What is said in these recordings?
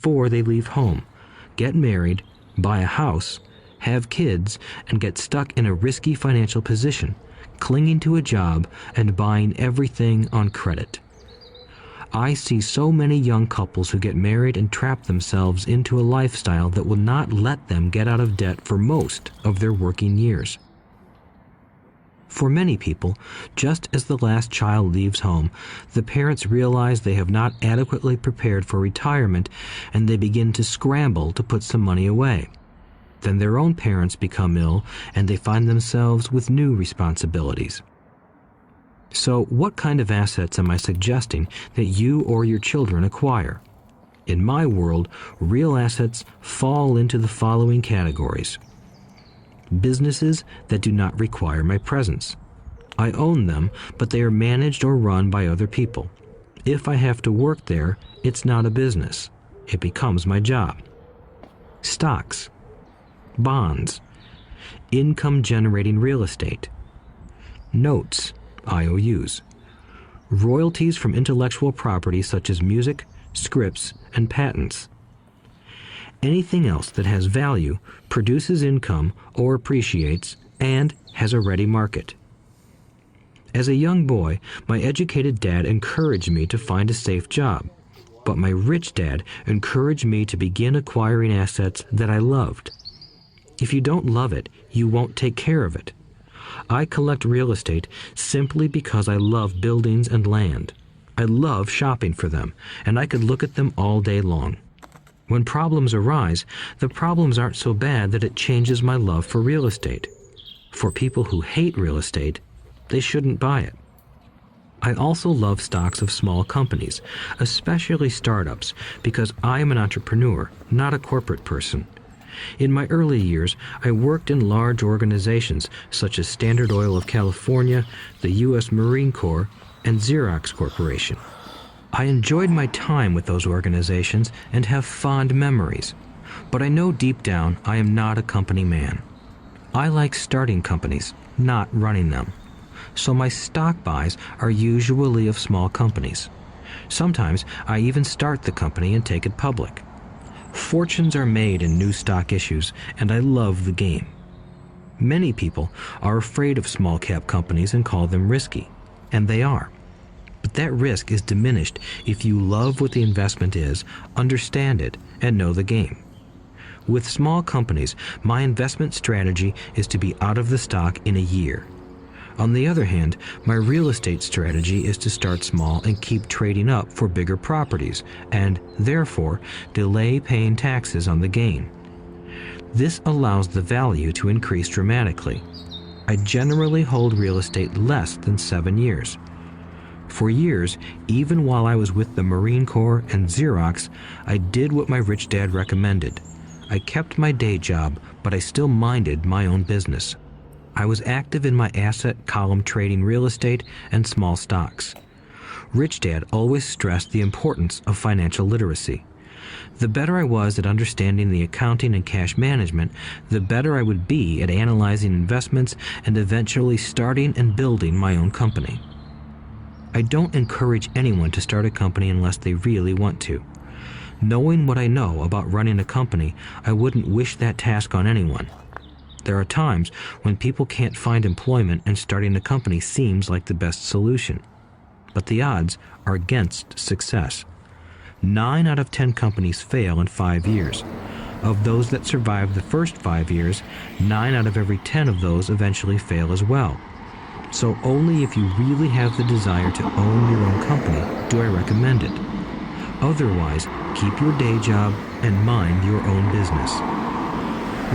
before they leave home, get married, buy a house, have kids, and get stuck in a risky financial position, clinging to a job and buying everything on credit. I see so many young couples who get married and trap themselves into a lifestyle that will not let them get out of debt for most of their working years. For many people, just as the last child leaves home, the parents realize they have not adequately prepared for retirement and they begin to scramble to put some money away. Then their own parents become ill and they find themselves with new responsibilities. So what kind of assets am I suggesting that you or your children acquire? In my world, real assets fall into the following categories. Businesses that do not require my presence. I own them, but they are managed or run by other people. If I have to work there, it's not a business. It becomes my job. Stocks, bonds, income-generating real estate, notes, IOUs, royalties from intellectual property such as music, scripts, and patents. Anything else that has value, produces income, or appreciates, and has a ready market. As a young boy, my educated dad encouraged me to find a safe job, but my rich dad encouraged me to begin acquiring assets that I loved. If you don't love it, you won't take care of it. I collect real estate simply because I love buildings and land. I love shopping for them, and I could look at them all day long. When problems arise, the problems aren't so bad that it changes my love for real estate. For people who hate real estate, they shouldn't buy it. I also love stocks of small companies, especially startups, because I am an entrepreneur, not a corporate person. In my early years, I worked in large organizations such as Standard Oil of California, the U.S. Marine Corps, and Xerox Corporation. I enjoyed my time with those organizations and have fond memories, but I know deep down I am not a company man. I like starting companies, not running them. So my stock buys are usually of small companies. Sometimes I even start the company and take it public. Fortunes are made in new stock issues, and I love the game. Many people are afraid of small cap companies and call them risky, and they are. But that risk is diminished if you love what the investment is, understand it, and know the game. With small companies, my investment strategy is to be out of the stock in a year. On the other hand, my real estate strategy is to start small and keep trading up for bigger properties, and, therefore, delay paying taxes on the gain. This allows the value to increase dramatically. I generally hold real estate less than 7 years. For years, even while I was with the Marine Corps and Xerox, I did what my rich dad recommended. I kept my day job, but I still minded my own business. I was active in my asset column trading real estate and small stocks. Rich Dad always stressed the importance of financial literacy. The better I was at understanding the accounting and cash management, the better I would be at analyzing investments and eventually starting and building my own company. I don't encourage anyone to start a company unless they really want to. Knowing what I know about running a company, I wouldn't wish that task on anyone. There are times when people can't find employment and starting a company seems like the best solution. But the odds are against success. 9 out of 10 companies fail in 5 years. Of those that survive the first 5 years, 9 out of every 10 of those eventually fail as well. So only if you really have the desire to own your own company do I recommend it. Otherwise, keep your day job and mind your own business.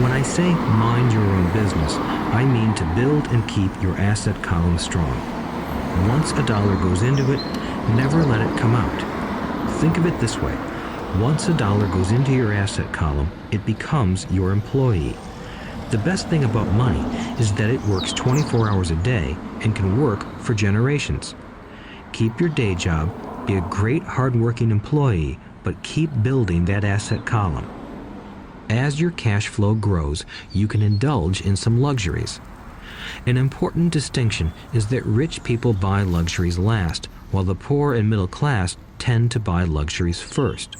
When I say mind your own business, I mean to build and keep your asset column strong. Once a dollar goes into it, never let it come out. Think of it this way. Once a dollar goes into your asset column, it becomes your employee. The best thing about money is that it works 24 hours a day and can work for generations. Keep your day job, be a great hard-working employee, but keep building that asset column. As your cash flow grows, you can indulge in some luxuries. An important distinction is that rich people buy luxuries last, while the poor and middle class tend to buy luxuries first.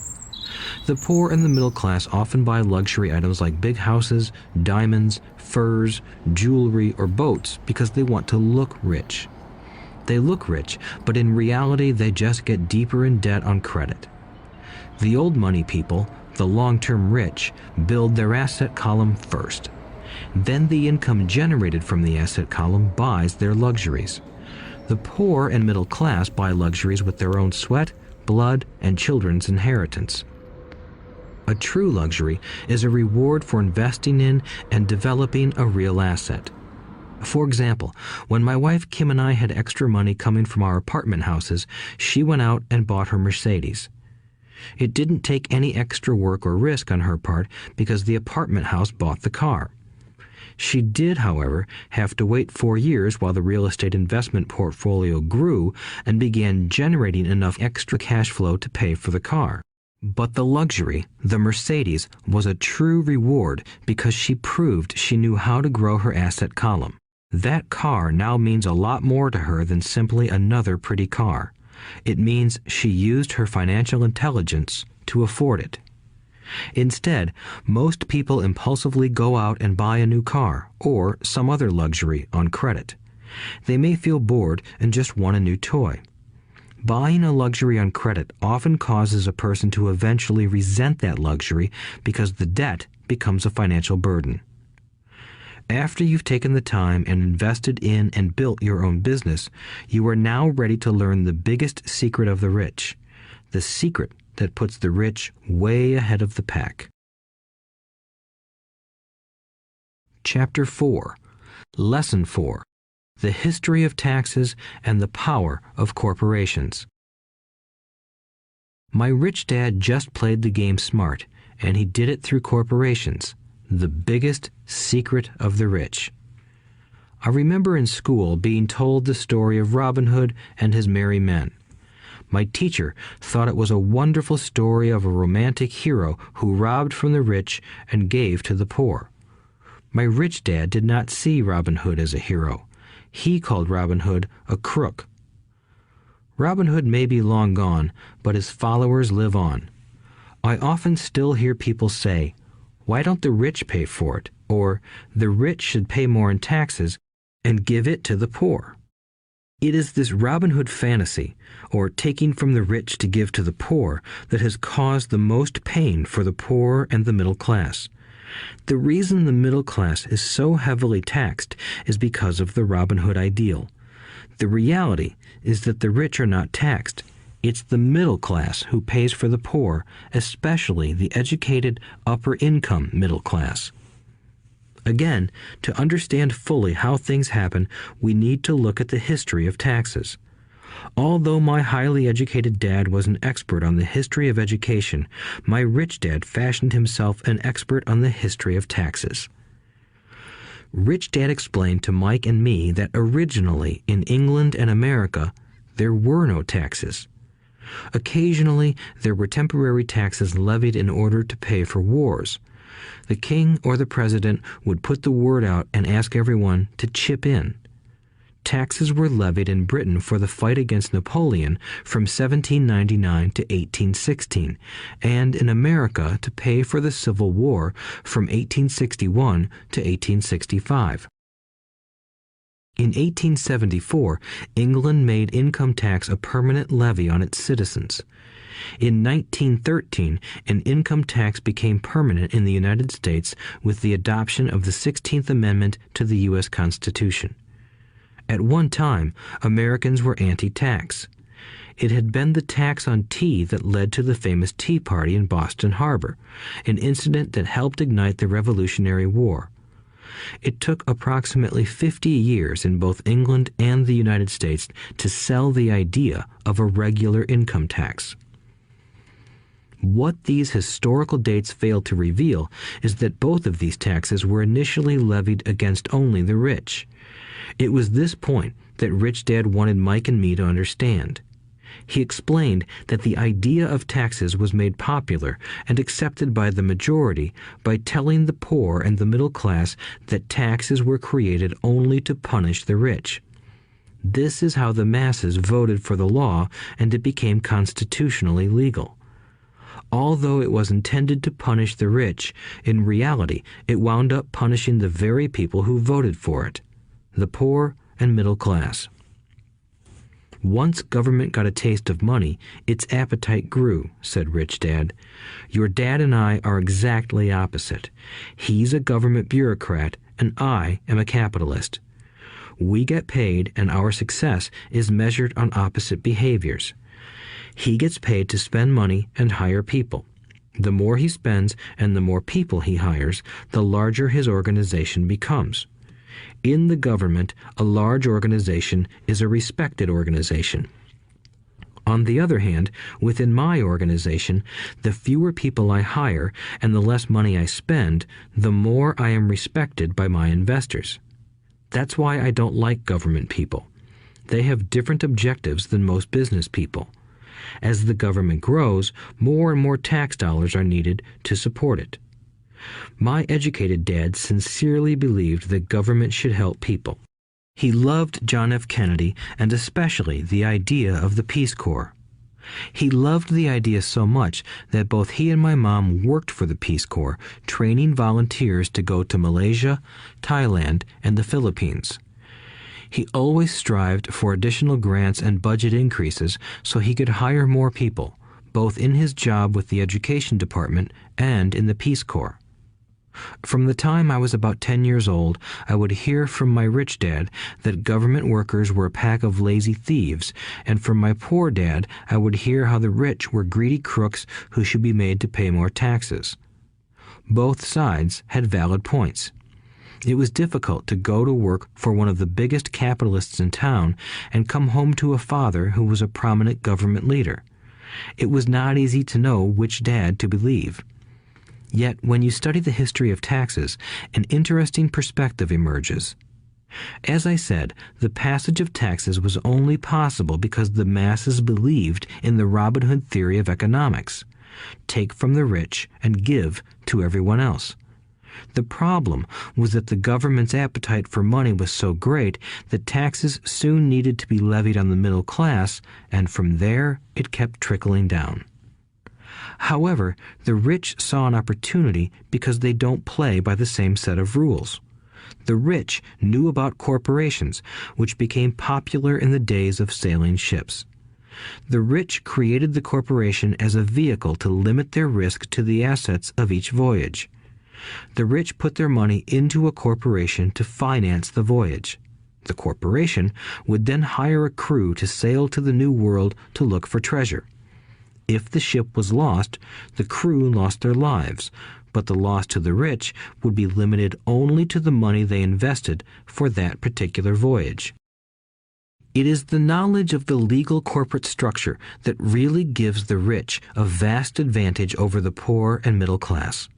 The poor and the middle class often buy luxury items like big houses, diamonds, furs, jewelry, or boats because they want to look rich. They look rich, but in reality they just get deeper in debt on credit. The old money people, the long-term rich, build their asset column first. Then the income generated from the asset column buys their luxuries. The poor and middle class buy luxuries with their own sweat, blood, and children's inheritance. A true luxury is a reward for investing in and developing a real asset. For example, when my wife Kim and I had extra money coming from our apartment houses, she went out and bought her Mercedes. It didn't take any extra work or risk on her part because the apartment house bought the car. She did, however, have to wait 4 years while the real estate investment portfolio grew and began generating enough extra cash flow to pay for the car. But the luxury, the Mercedes, was a true reward because she proved she knew how to grow her asset column. That car now means a lot more to her than simply another pretty car. It means she used her financial intelligence to afford it. Instead, most people impulsively go out and buy a new car or some other luxury on credit. They may feel bored and just want a new toy. Buying a luxury on credit often causes a person to eventually resent that luxury because the debt becomes a financial burden. After you've taken the time and invested in and built your own business, you are now ready to learn the biggest secret of the rich, the secret that puts the rich way ahead of the pack. Chapter 4. Lesson 4. The History of Taxes and the Power of Corporations. My rich dad just played the game smart, and he did it through corporations, the biggest secret of the rich. I remember in school being told the story of Robin Hood and his merry men. My teacher thought it was a wonderful story of a romantic hero who robbed from the rich and gave to the poor. My rich dad did not see Robin Hood as a hero. He called Robin Hood a crook. Robin Hood may be long gone, but his followers live on. I often still hear people say, "Why don't the rich pay for it?" Or, "The rich should pay more in taxes and give it to the poor." It is this Robin Hood fantasy, or taking from the rich to give to the poor, that has caused the most pain for the poor and the middle class. The reason the middle class is so heavily taxed is because of the Robin Hood ideal. The reality is that the rich are not taxed. It's the middle class who pays for the poor, especially the educated, upper-income middle class. Again, to understand fully how things happen, we need to look at the history of taxes. Although my highly educated dad was an expert on the history of education, my rich dad fashioned himself an expert on the history of taxes. Rich Dad explained to Mike and me that originally in England and America, there were no taxes. Occasionally, there were temporary taxes levied in order to pay for wars. The king or the president would put the word out and ask everyone to chip in. Taxes were levied in Britain for the fight against Napoleon from 1799 to 1816, and in America to pay for the Civil War from 1861 to 1865. In 1874, England made income tax a permanent levy on its citizens. In 1913, an income tax became permanent in the United States with the adoption of the 16th Amendment to the U.S. Constitution. At one time, Americans were anti-tax. It had been the tax on tea that led to the famous Tea Party in Boston Harbor, an incident that helped ignite the Revolutionary War. It took approximately 50 years in both England and the United States to sell the idea of a regular income tax. What these historical dates fail to reveal is that both of these taxes were initially levied against only the rich. It was this point that Rich Dad wanted Mike and me to understand. He explained that the idea of taxes was made popular and accepted by the majority by telling the poor and the middle class that taxes were created only to punish the rich. This is how the masses voted for the law, and it became constitutionally legal. Although it was intended to punish the rich, in reality it wound up punishing the very people who voted for it, the poor and middle class. Once government got a taste of money, its appetite grew, said Rich Dad. Your dad and I are exactly opposite. He's a government bureaucrat, and I am a capitalist. We get paid, and our success is measured on opposite behaviors. He gets paid to spend money and hire people. The more he spends and the more people he hires, the larger his organization becomes. In the government, a large organization is a respected organization. On the other hand, within my organization, the fewer people I hire and the less money I spend, the more I am respected by my investors. That's why I don't like government people. They have different objectives than most business people. As the government grows, more and more tax dollars are needed to support it. My educated dad sincerely believed that government should help people. He loved John F. Kennedy and especially the idea of the Peace Corps. He loved the idea so much that both he and my mom worked for the Peace Corps, training volunteers to go to Malaysia, Thailand, and the Philippines. He always strived for additional grants and budget increases so he could hire more people, both in his job with the Education Department and in the Peace Corps. From the time I was about 10 years old, I would hear from my rich dad that government workers were a pack of lazy thieves, and from my poor dad I would hear how the rich were greedy crooks who should be made to pay more taxes. Both sides had valid points. It was difficult to go to work for one of the biggest capitalists in town and come home to a father who was a prominent government leader. It was not easy to know which dad to believe. Yet, when you study the history of taxes, an interesting perspective emerges. As I said, the passage of taxes was only possible because the masses believed in the Robin Hood theory of economics. Take from the rich and give to everyone else. The problem was that the government's appetite for money was so great that taxes soon needed to be levied on the middle class, and from there it kept trickling down. However, the rich saw an opportunity because they don't play by the same set of rules. The rich knew about corporations, which became popular in the days of sailing ships. The rich created the corporation as a vehicle to limit their risk to the assets of each voyage. The rich put their money into a corporation to finance the voyage. The corporation would then hire a crew to sail to the New World to look for treasure. If the ship was lost, the crew lost their lives, but the loss to the rich would be limited only to the money they invested for that particular voyage. It is the knowledge of the legal corporate structure that really gives the rich a vast advantage over the poor and middle class.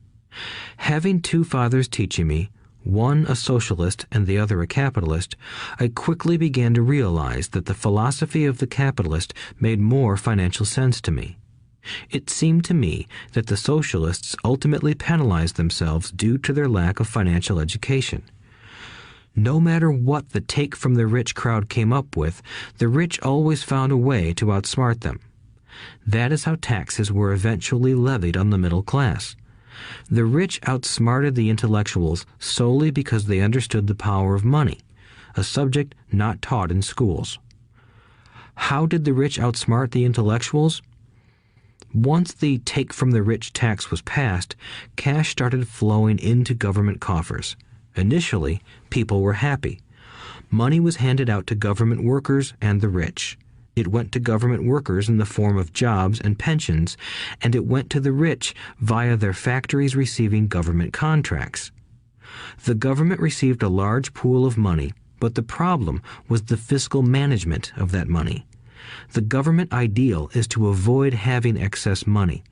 Having two fathers teaching me, one a socialist and the other a capitalist, I quickly began to realize that the philosophy of the capitalist made more financial sense to me. It seemed to me that the socialists ultimately penalized themselves due to their lack of financial education. No matter what the take from the rich crowd came up with, the rich always found a way to outsmart them. That is how taxes were eventually levied on the middle class. The rich outsmarted the intellectuals solely because they understood the power of money, a subject not taught in schools. How did the rich outsmart the intellectuals? Once the take from the rich tax was passed, cash started flowing into government coffers. Initially, people were happy. Money was handed out to government workers and the rich. It went to government workers in the form of jobs and pensions, and it went to the rich via their factories receiving government contracts. The government received a large pool of money, but the problem was the fiscal management of that money. The government ideal is to avoid having excess money.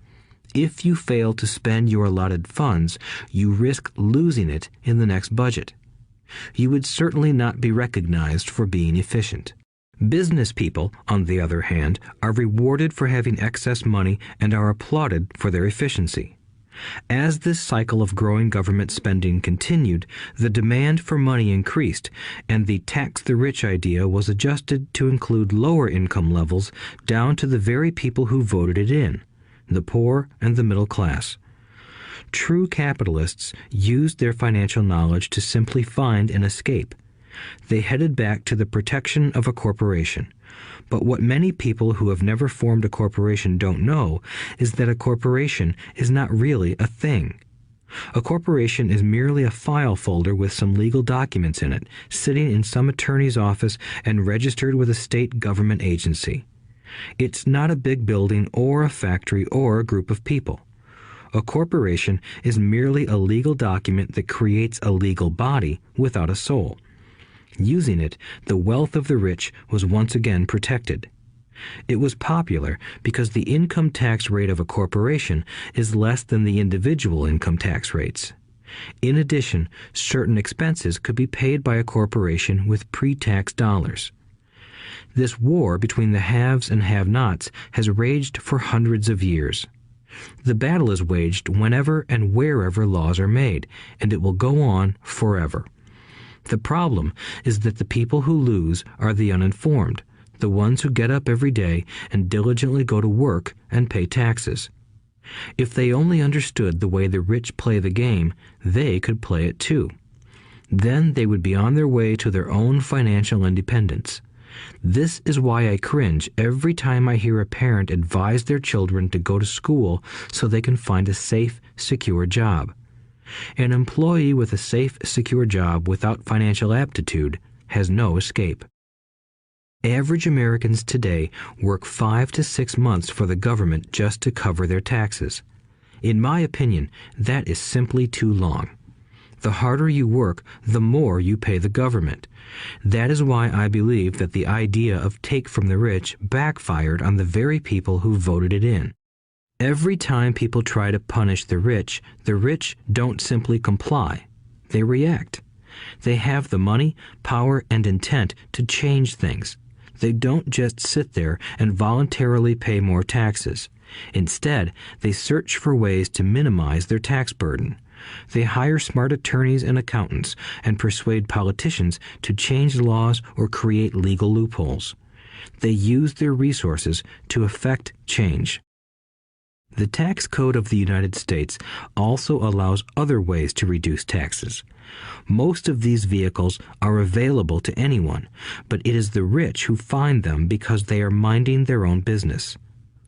If you fail to spend your allotted funds, you risk losing it in the next budget. You would certainly not be recognized for being efficient. Business people, on the other hand, are rewarded for having excess money and are applauded for their efficiency. As this cycle of growing government spending continued, the demand for money increased, and the tax the rich idea was adjusted to include lower income levels down to the very people who voted it in. the poor, and the middle class. True capitalists used their financial knowledge to simply find an escape. They headed back to the protection of a corporation. But what many people who have never formed a corporation don't know is that a corporation is not really a thing. A corporation is merely a file folder with some legal documents in it, sitting in some attorney's office and registered with a state government agency. It's not a big building or a factory or a group of people. A corporation is merely a legal document that creates a legal body without a soul. Using it, the wealth of the rich was once again protected. It was popular because the income tax rate of a corporation is less than the individual income tax rates. In addition, certain expenses could be paid by a corporation with pre-tax dollars. This war between the haves and have-nots has raged for hundreds of years. The battle is waged whenever and wherever laws are made, and it will go on forever. The problem is that the people who lose are the uninformed, the ones who get up every day and diligently go to work and pay taxes. If they only understood the way the rich play the game, they could play it too. Then they would be on their way to their own financial independence. This is why I cringe every time I hear a parent advise their children to go to school so they can find a safe, secure job. An employee with a safe, secure job without financial aptitude has no escape. Average Americans today work 5 to 6 months for the government just to cover their taxes. In my opinion, that is simply too long. The harder you work, the more you pay the government. That is why I believe that the idea of take from the rich backfired on the very people who voted it in. Every time people try to punish the rich don't simply comply. They react. They have the money, power, and intent to change things. They don't just sit there and voluntarily pay more taxes. Instead, they search for ways to minimize their tax burden. They hire smart attorneys and accountants and persuade politicians to change laws or create legal loopholes. They use their resources to effect change. The tax code of the United States also allows other ways to reduce taxes. Most of these vehicles are available to anyone, but it is the rich who find them because they are minding their own business.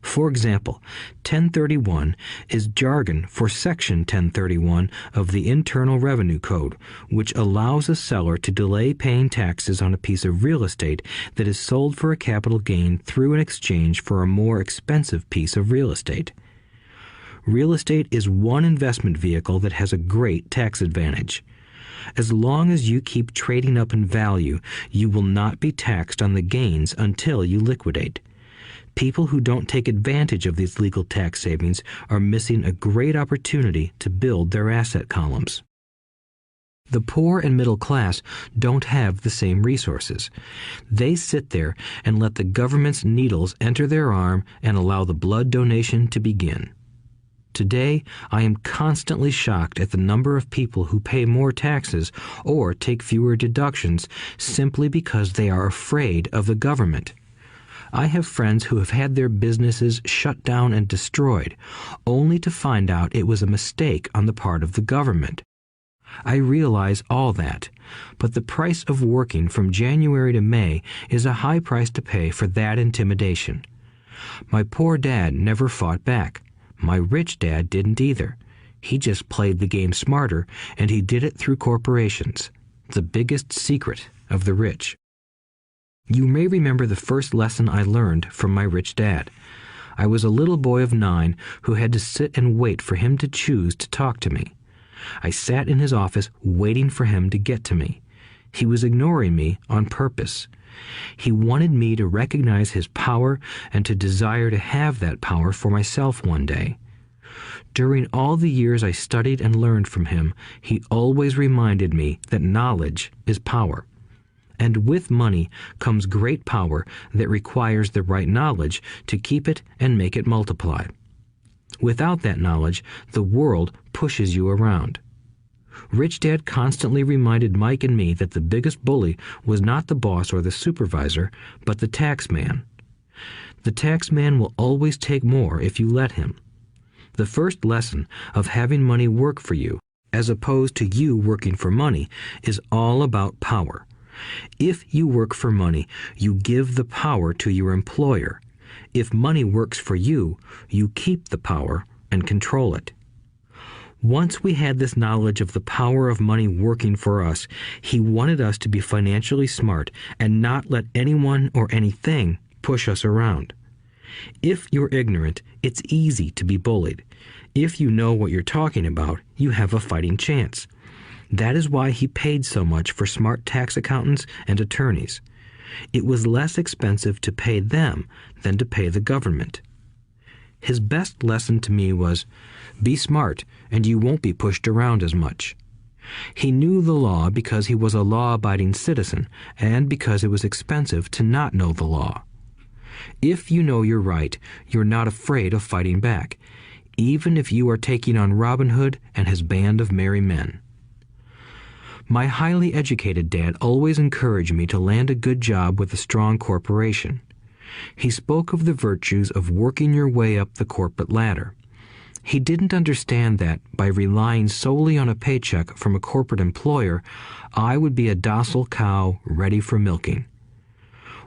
For example, 1031 is jargon for Section 1031 of the Internal Revenue Code, which allows a seller to delay paying taxes on a piece of real estate that is sold for a capital gain through an exchange for a more expensive piece of real estate. Real estate is one investment vehicle that has a great tax advantage. As long as you keep trading up in value, you will not be taxed on the gains until you liquidate. People who don't take advantage of these legal tax savings are missing a great opportunity to build their asset columns. The poor and middle class don't have the same resources. They sit there and let the government's needles enter their arm and allow the blood donation to begin. Today, I am constantly shocked at the number of people who pay more taxes or take fewer deductions simply because they are afraid of the government. I have friends who have had their businesses shut down and destroyed, only to find out it was a mistake on the part of the government. I realize all that, but the price of working from January to May is a high price to pay for that intimidation. My poor dad never fought back. My rich dad didn't either. He just played the game smarter, and he did it through corporations, the biggest secret of the rich. You may remember the first lesson I learned from my rich dad. I was a little boy of 9 who had to sit and wait for him to choose to talk to me. I sat in his office waiting for him to get to me. He was ignoring me on purpose. He wanted me to recognize his power and to desire to have that power for myself one day. During all the years I studied and learned from him, he always reminded me that knowledge is power. And with money comes great power that requires the right knowledge to keep it and make it multiply. Without that knowledge, the world pushes you around. Rich Dad constantly reminded Mike and me that the biggest bully was not the boss or the supervisor, but the tax man. The tax man will always take more if you let him. The first lesson of having money work for you, as opposed to you working for money, is all about power. If you work for money, you give the power to your employer. If money works for you, you keep the power and control it. Once we had this knowledge of the power of money working for us, he wanted us to be financially smart and not let anyone or anything push us around. If you're ignorant, it's easy to be bullied. If you know what you're talking about, you have a fighting chance. That is why he paid so much for smart tax accountants and attorneys. It was less expensive to pay them than to pay the government. His best lesson to me was, be smart and you won't be pushed around as much. He knew the law because he was a law-abiding citizen and because it was expensive to not know the law. If you know you're right, you're not afraid of fighting back, even if you are taking on Robin Hood and his band of merry men. My highly educated dad always encouraged me to land a good job with a strong corporation. He spoke of the virtues of working your way up the corporate ladder. He didn't understand that, by relying solely on a paycheck from a corporate employer, I would be a docile cow ready for milking.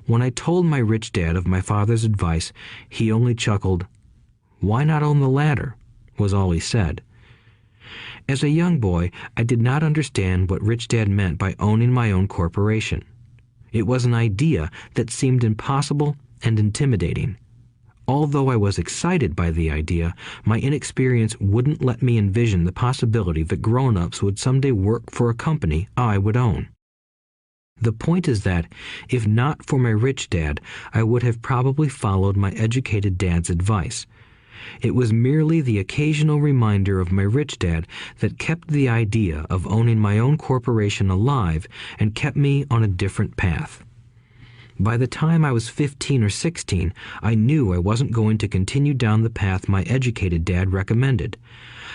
When I told my rich dad of my father's advice, he only chuckled. "Why not own the ladder?" was all he said. As a young boy, I did not understand what Rich Dad meant by owning my own corporation. It was an idea that seemed impossible and intimidating. Although I was excited by the idea, my inexperience wouldn't let me envision the possibility that grown-ups would someday work for a company I would own. The point is that, if not for my rich dad, I would have probably followed my educated dad's advice. It was merely the occasional reminder of my rich dad that kept the idea of owning my own corporation alive and kept me on a different path. By the time I was 15 or 16, I knew I wasn't going to continue down the path my educated dad recommended.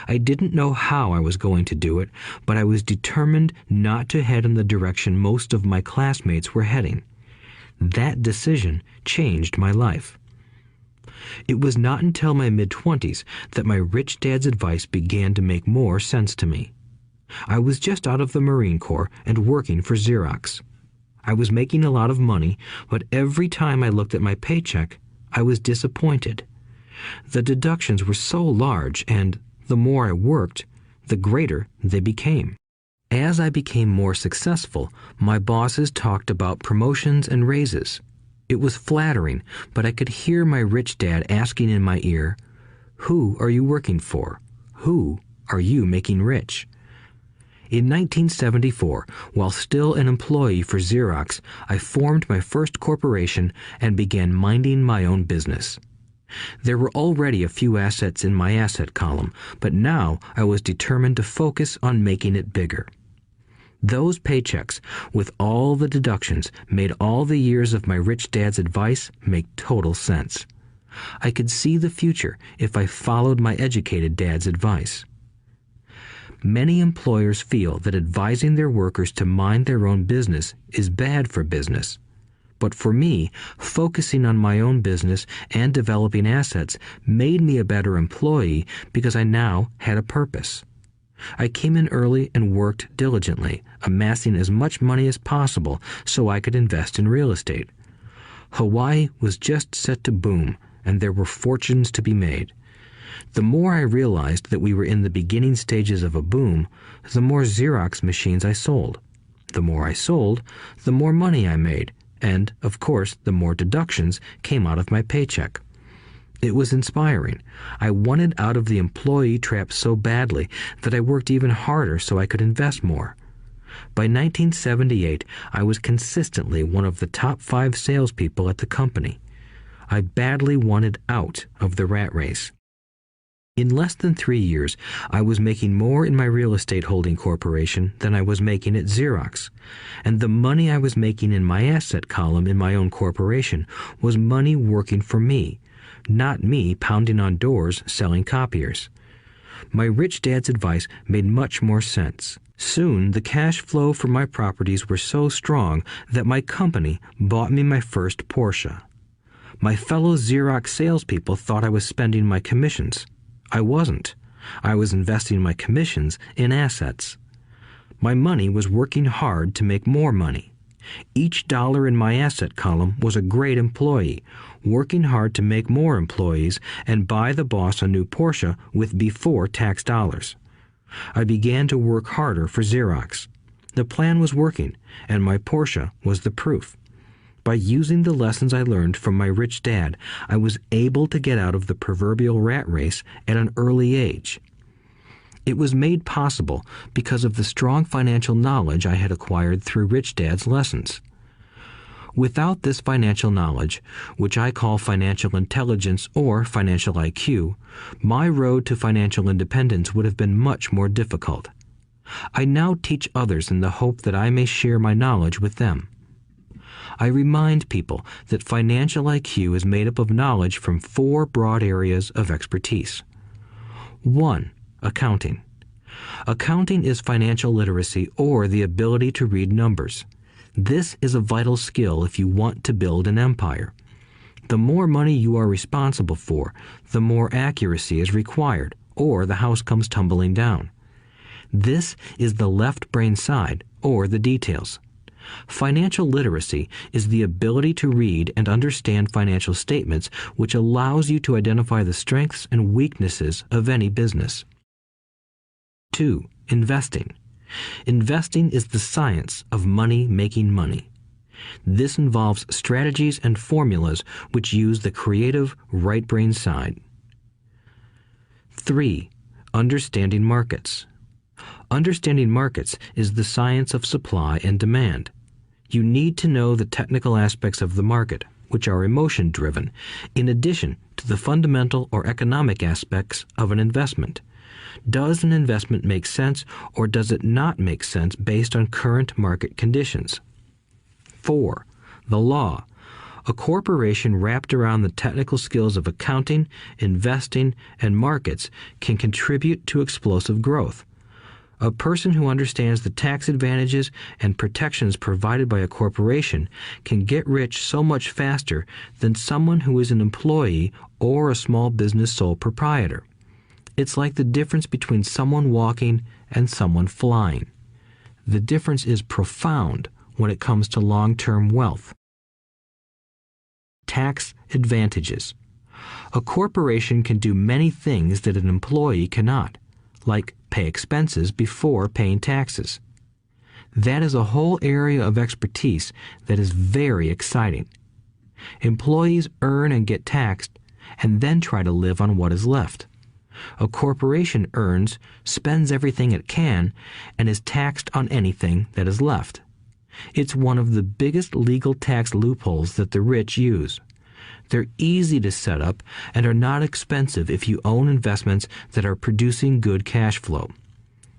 I didn't know how I was going to do it, but I was determined not to head in the direction most of my classmates were heading. That decision changed my life. It was not until my mid-20s that my rich dad's advice began to make more sense to me. I was just out of the Marine Corps and working for Xerox. I was making a lot of money, but every time I looked at my paycheck, I was disappointed. The deductions were so large, and the more I worked, the greater they became. As I became more successful, my bosses talked about promotions and raises. It was flattering, but I could hear my rich dad asking in my ear, "Who are you working for? Who are you making rich?" In 1974, while still an employee for Xerox, I formed my first corporation and began minding my own business. There were already a few assets in my asset column, but now I was determined to focus on making it bigger. Those paychecks, with all the deductions, made all the years of my rich dad's advice make total sense. I could see the future if I followed my educated dad's advice. Many employers feel that advising their workers to mind their own business is bad for business. But for me, focusing on my own business and developing assets made me a better employee because I now had a purpose. I came in early and worked diligently, amassing as much money as possible so I could invest in real estate. Hawaii was just set to boom, and there were fortunes to be made. The more I realized that we were in the beginning stages of a boom, the more Xerox machines I sold. The more I sold, the more money I made, and, of course, the more deductions came out of my paycheck. It was inspiring. I wanted out of the employee trap so badly that I worked even harder so I could invest more. By 1978, I was consistently one of the top 5 salespeople at the company. I badly wanted out of the rat race. In less than 3 years, I was making more in my real estate holding corporation than I was making at Xerox, and the money I was making in my asset column in my own corporation was money working for me, not me pounding on doors selling copiers. My rich dad's advice made much more sense. Soon, the cash flow from my properties were so strong that my company bought me my first Porsche. My fellow Xerox salespeople thought I was spending my commissions. I wasn't. I was investing my commissions in assets. My money was working hard to make more money. Each dollar in my asset column was a great employee, working hard to make more employees and buy the boss a new Porsche with before-tax dollars. I began to work harder for Xerox. The plan was working, and my Porsche was the proof. By using the lessons I learned from my rich dad, I was able to get out of the proverbial rat race at an early age. It was made possible because of the strong financial knowledge I had acquired through Rich Dad's lessons. Without this financial knowledge, which I call financial intelligence or financial IQ, my road to financial independence would have been much more difficult. I now teach others in the hope that I may share my knowledge with them. I remind people that financial IQ is made up of knowledge from 4 broad areas of expertise. 1. Accounting. Accounting is financial literacy or the ability to read numbers. This is a vital skill if you want to build an empire. The more money you are responsible for, the more accuracy is required, or the house comes tumbling down. This is the left brain side, or the details. Financial literacy is the ability to read and understand financial statements, which allows you to identify the strengths and weaknesses of any business. 2. Investing. Investing is the science of money making money. This involves strategies and formulas which use the creative right brain side. 3. Understanding markets. Understanding markets is the science of supply and demand. You need to know the technical aspects of the market, which are emotion-driven, in addition to the fundamental or economic aspects of an investment. Does an investment make sense or does it not make sense based on current market conditions? 4. The law. A corporation wrapped around the technical skills of accounting, investing, and markets can contribute to explosive growth. A person who understands the tax advantages and protections provided by a corporation can get rich so much faster than someone who is an employee or a small business sole proprietor. It's like the difference between someone walking and someone flying. The difference is profound when it comes to long-term wealth. Tax advantages. A corporation can do many things that an employee cannot, like pay expenses before paying taxes. That is a whole area of expertise that is very exciting. Employees earn and get taxed, and then try to live on what is left. A corporation earns, spends everything it can, and is taxed on anything that is left. It's one of the biggest legal tax loopholes that the rich use. They're easy to set up and are not expensive if you own investments that are producing good cash flow.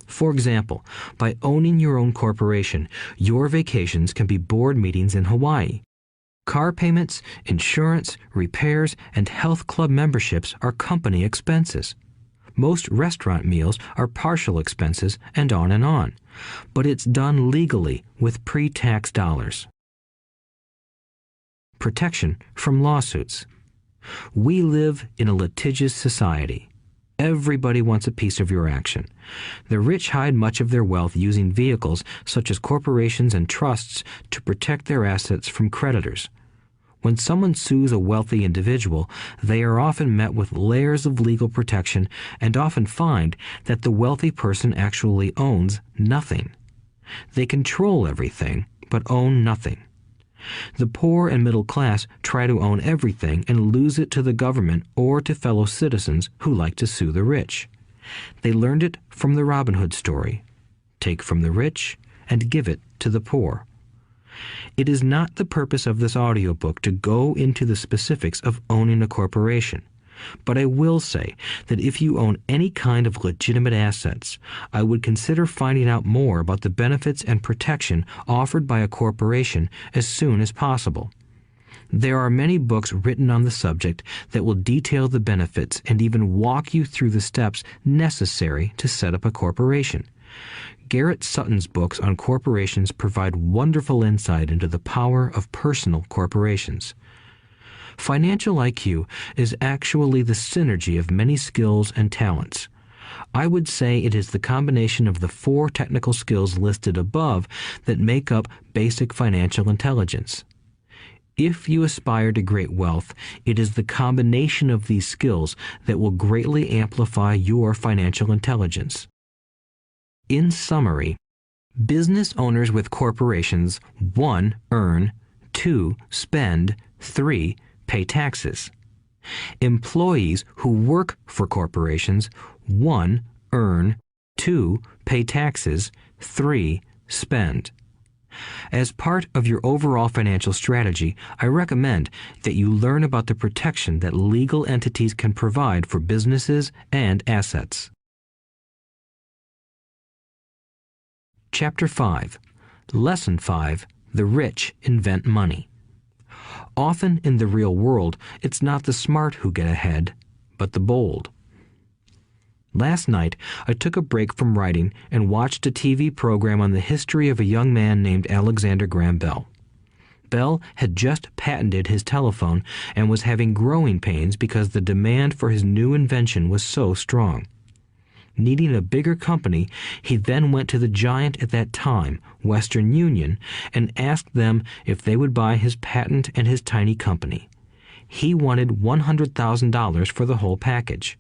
For example, by owning your own corporation, your vacations can be board meetings in Hawaii. Car payments, insurance, repairs, and health club memberships are company expenses. Most restaurant meals are partial expenses and on. But it's done legally with pre-tax dollars. Protection from lawsuits. We live in a litigious society. Everybody wants a piece of your action. The rich hide much of their wealth using vehicles such as corporations and trusts to protect their assets from creditors. When someone sues a wealthy individual, they are often met with layers of legal protection and often find that the wealthy person actually owns nothing. They control everything, but own nothing. The poor and middle class try to own everything and lose it to the government or to fellow citizens who like to sue the rich. They learned it from the Robin Hood story. Take from the rich and give it to the poor. It is not the purpose of this audiobook to go into the specifics of owning a corporation, but I will say that if you own any kind of legitimate assets, I would consider finding out more about the benefits and protection offered by a corporation as soon as possible. There are many books written on the subject that will detail the benefits and even walk you through the steps necessary to set up a corporation. Garrett Sutton's books on corporations provide wonderful insight into the power of personal corporations. Financial IQ is actually the synergy of many skills and talents. I would say it is the combination of the 4 technical skills listed above that make up basic financial intelligence. If you aspire to great wealth, it is the combination of these skills that will greatly amplify your financial intelligence. In summary, business owners with corporations 1. Earn, 2. Spend, 3. Pay taxes. Employees who work for corporations 1. Earn, 2. Pay taxes, 3. Spend. As part of your overall financial strategy, I recommend that you learn about the protection that legal entities can provide for businesses and assets. Chapter 5. Lesson 5. The rich invent money. Often in the real world, it's not the smart who get ahead, but the bold. Last night, I took a break from writing and watched a TV program on the history of a young man named Alexander Graham Bell. Bell had just patented his telephone and was having growing pains because the demand for his new invention was so strong. Needing a bigger company, he then went to the giant at that time, Western Union, and asked them if they would buy his patent and his tiny company. He wanted $100,000 for the whole package.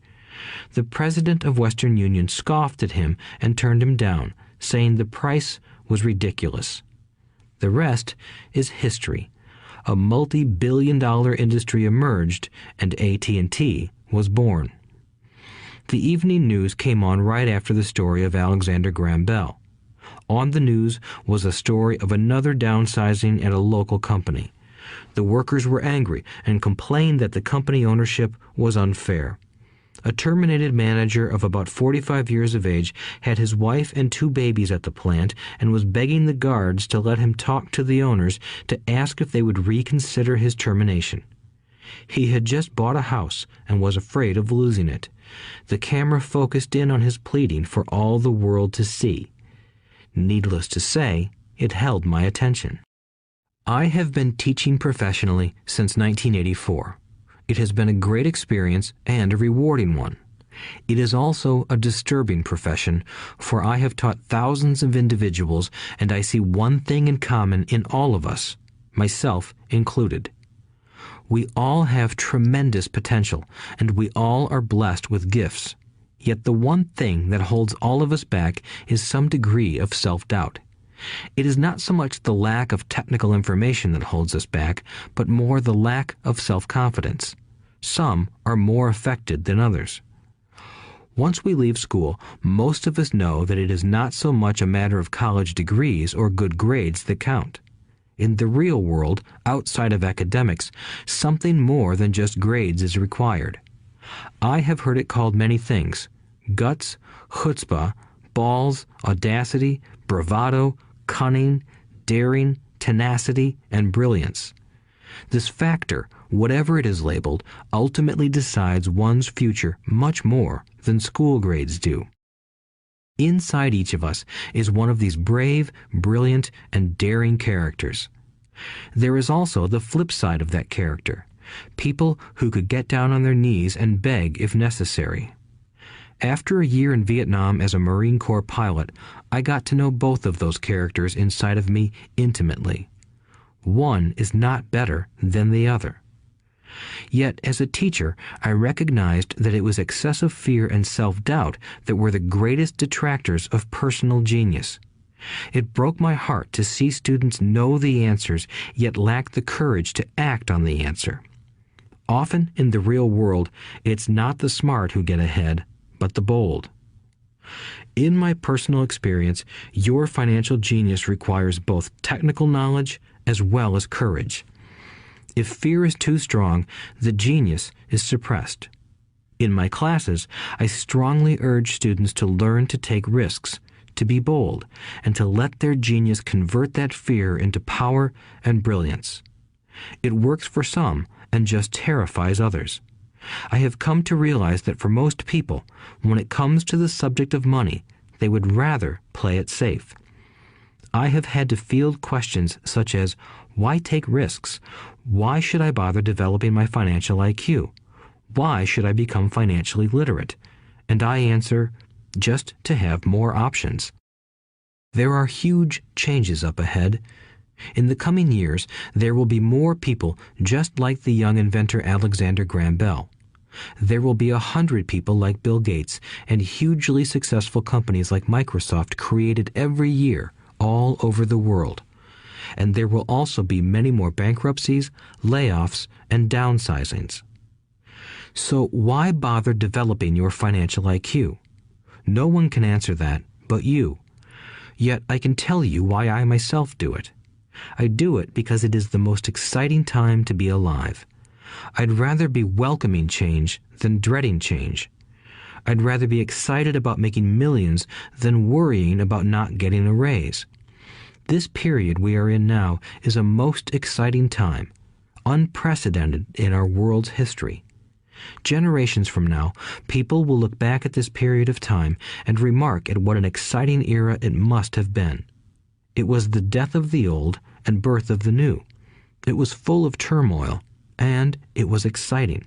The president of Western Union scoffed at him and turned him down, saying the price was ridiculous. The rest is history. A multi-billion-dollar industry emerged, and AT&T was born. The evening news came on right after the story of Alexander Graham Bell. On the news was a story of another downsizing at a local company. The workers were angry and complained that the company ownership was unfair. A terminated manager of about 45 years of age had his wife and 2 babies at the plant and was begging the guards to let him talk to the owners to ask if they would reconsider his termination. He had just bought a house and was afraid of losing it. The camera focused in on his pleading for all the world to see. Needless to say, it held my attention. I have been teaching professionally since 1984. It has been a great experience and a rewarding one. It is also a disturbing profession, for I have taught thousands of individuals, and I see one thing in common in all of us, myself included. We all have tremendous potential, and we all are blessed with gifts. Yet the one thing that holds all of us back is some degree of self-doubt. It is not so much the lack of technical information that holds us back, but more the lack of self-confidence. Some are more affected than others. Once we leave school, most of us know that it is not so much a matter of college degrees or good grades that count. In the real world, outside of academics, something more than just grades is required. I have heard it called many things: guts, chutzpah, balls, audacity, bravado, cunning, daring, tenacity, and brilliance. This factor, whatever it is labeled, ultimately decides one's future much more than school grades do. Inside each of us is one of these brave, brilliant, and daring characters. There is also the flip side of that character, people who could get down on their knees and beg if necessary. After a year in Vietnam as a Marine Corps pilot, I got to know both of those characters inside of me intimately. One is not better than the other. Yet, as a teacher, I recognized that it was excessive fear and self-doubt that were the greatest detractors of personal genius. It broke my heart to see students know the answers, yet lack the courage to act on the answer. Often in the real world, it's not the smart who get ahead, but the bold. In my personal experience, your financial genius requires both technical knowledge as well as courage. If fear is too strong, the genius is suppressed. In my classes, I strongly urge students to learn to take risks, to be bold, and to let their genius convert that fear into power and brilliance. It works for some and just terrifies others. I have come to realize that for most people, when it comes to the subject of money, they would rather play it safe. I have had to field questions such as, Why take risks? Why should I bother developing my financial IQ? Why should I become financially literate? And I answer, just to have more options. There are huge changes up ahead. In the coming years, there will be more people just like the young inventor Alexander Graham Bell. There will be 100 people like Bill Gates and hugely successful companies like Microsoft created every year all over the world. And there will also be many more bankruptcies, layoffs, and downsizings. So why bother developing your financial IQ? No one can answer that but you. Yet I can tell you why I myself do it. I do it because it is the most exciting time to be alive. I'd rather be welcoming change than dreading change. I'd rather be excited about making millions than worrying about not getting a raise. This period we are in now is a most exciting time, unprecedented in our world's history. Generations from now, people will look back at this period of time and remark at what an exciting era it must have been. It was the death of the old and birth of the new. It was full of turmoil, and it was exciting.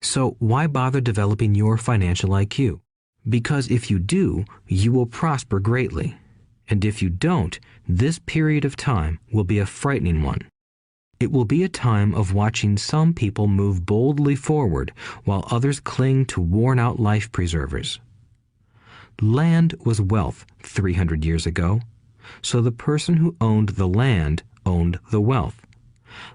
So why bother developing your financial IQ? Because if you do, you will prosper greatly. And if you don't, this period of time will be a frightening one. It will be a time of watching some people move boldly forward while others cling to worn-out life preservers. Land was wealth 300 years ago, so the person who owned the land owned the wealth.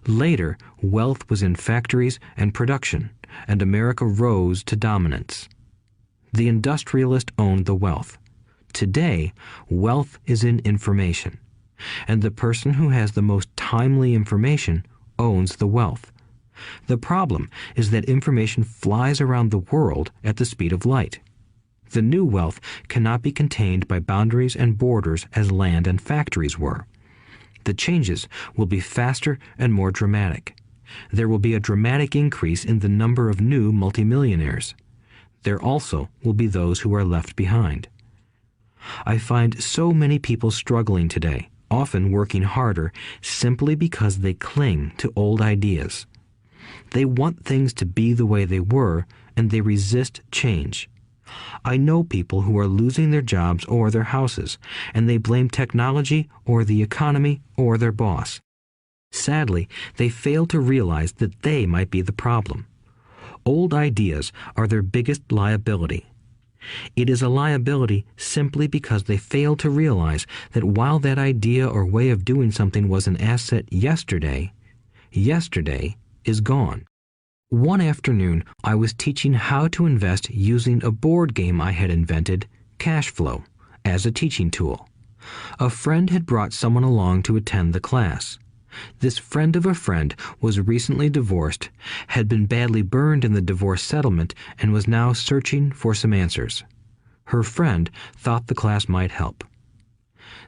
Later, wealth was in factories and production, and America rose to dominance. The industrialist owned the wealth. Today, wealth is in information, and the person who has the most timely information owns the wealth. The problem is that information flies around the world at the speed of light. The new wealth cannot be contained by boundaries and borders as land and factories were. The changes will be faster and more dramatic. There will be a dramatic increase in the number of new multimillionaires. There also will be those who are left behind. I find so many people struggling today, often working harder, simply because they cling to old ideas. They want things to be the way they were, and they resist change. I know people who are losing their jobs or their houses, and they blame technology or the economy or their boss. Sadly, they fail to realize that they might be the problem. Old ideas are their biggest liability. It is a liability simply because they fail to realize that while that idea or way of doing something was an asset yesterday, yesterday is gone. One afternoon, I was teaching how to invest using a board game I had invented, Cash Flow, as a teaching tool. A friend had brought someone along to attend the class. This friend of a friend was recently divorced, had been badly burned in the divorce settlement, and was now searching for some answers. Her friend thought the class might help.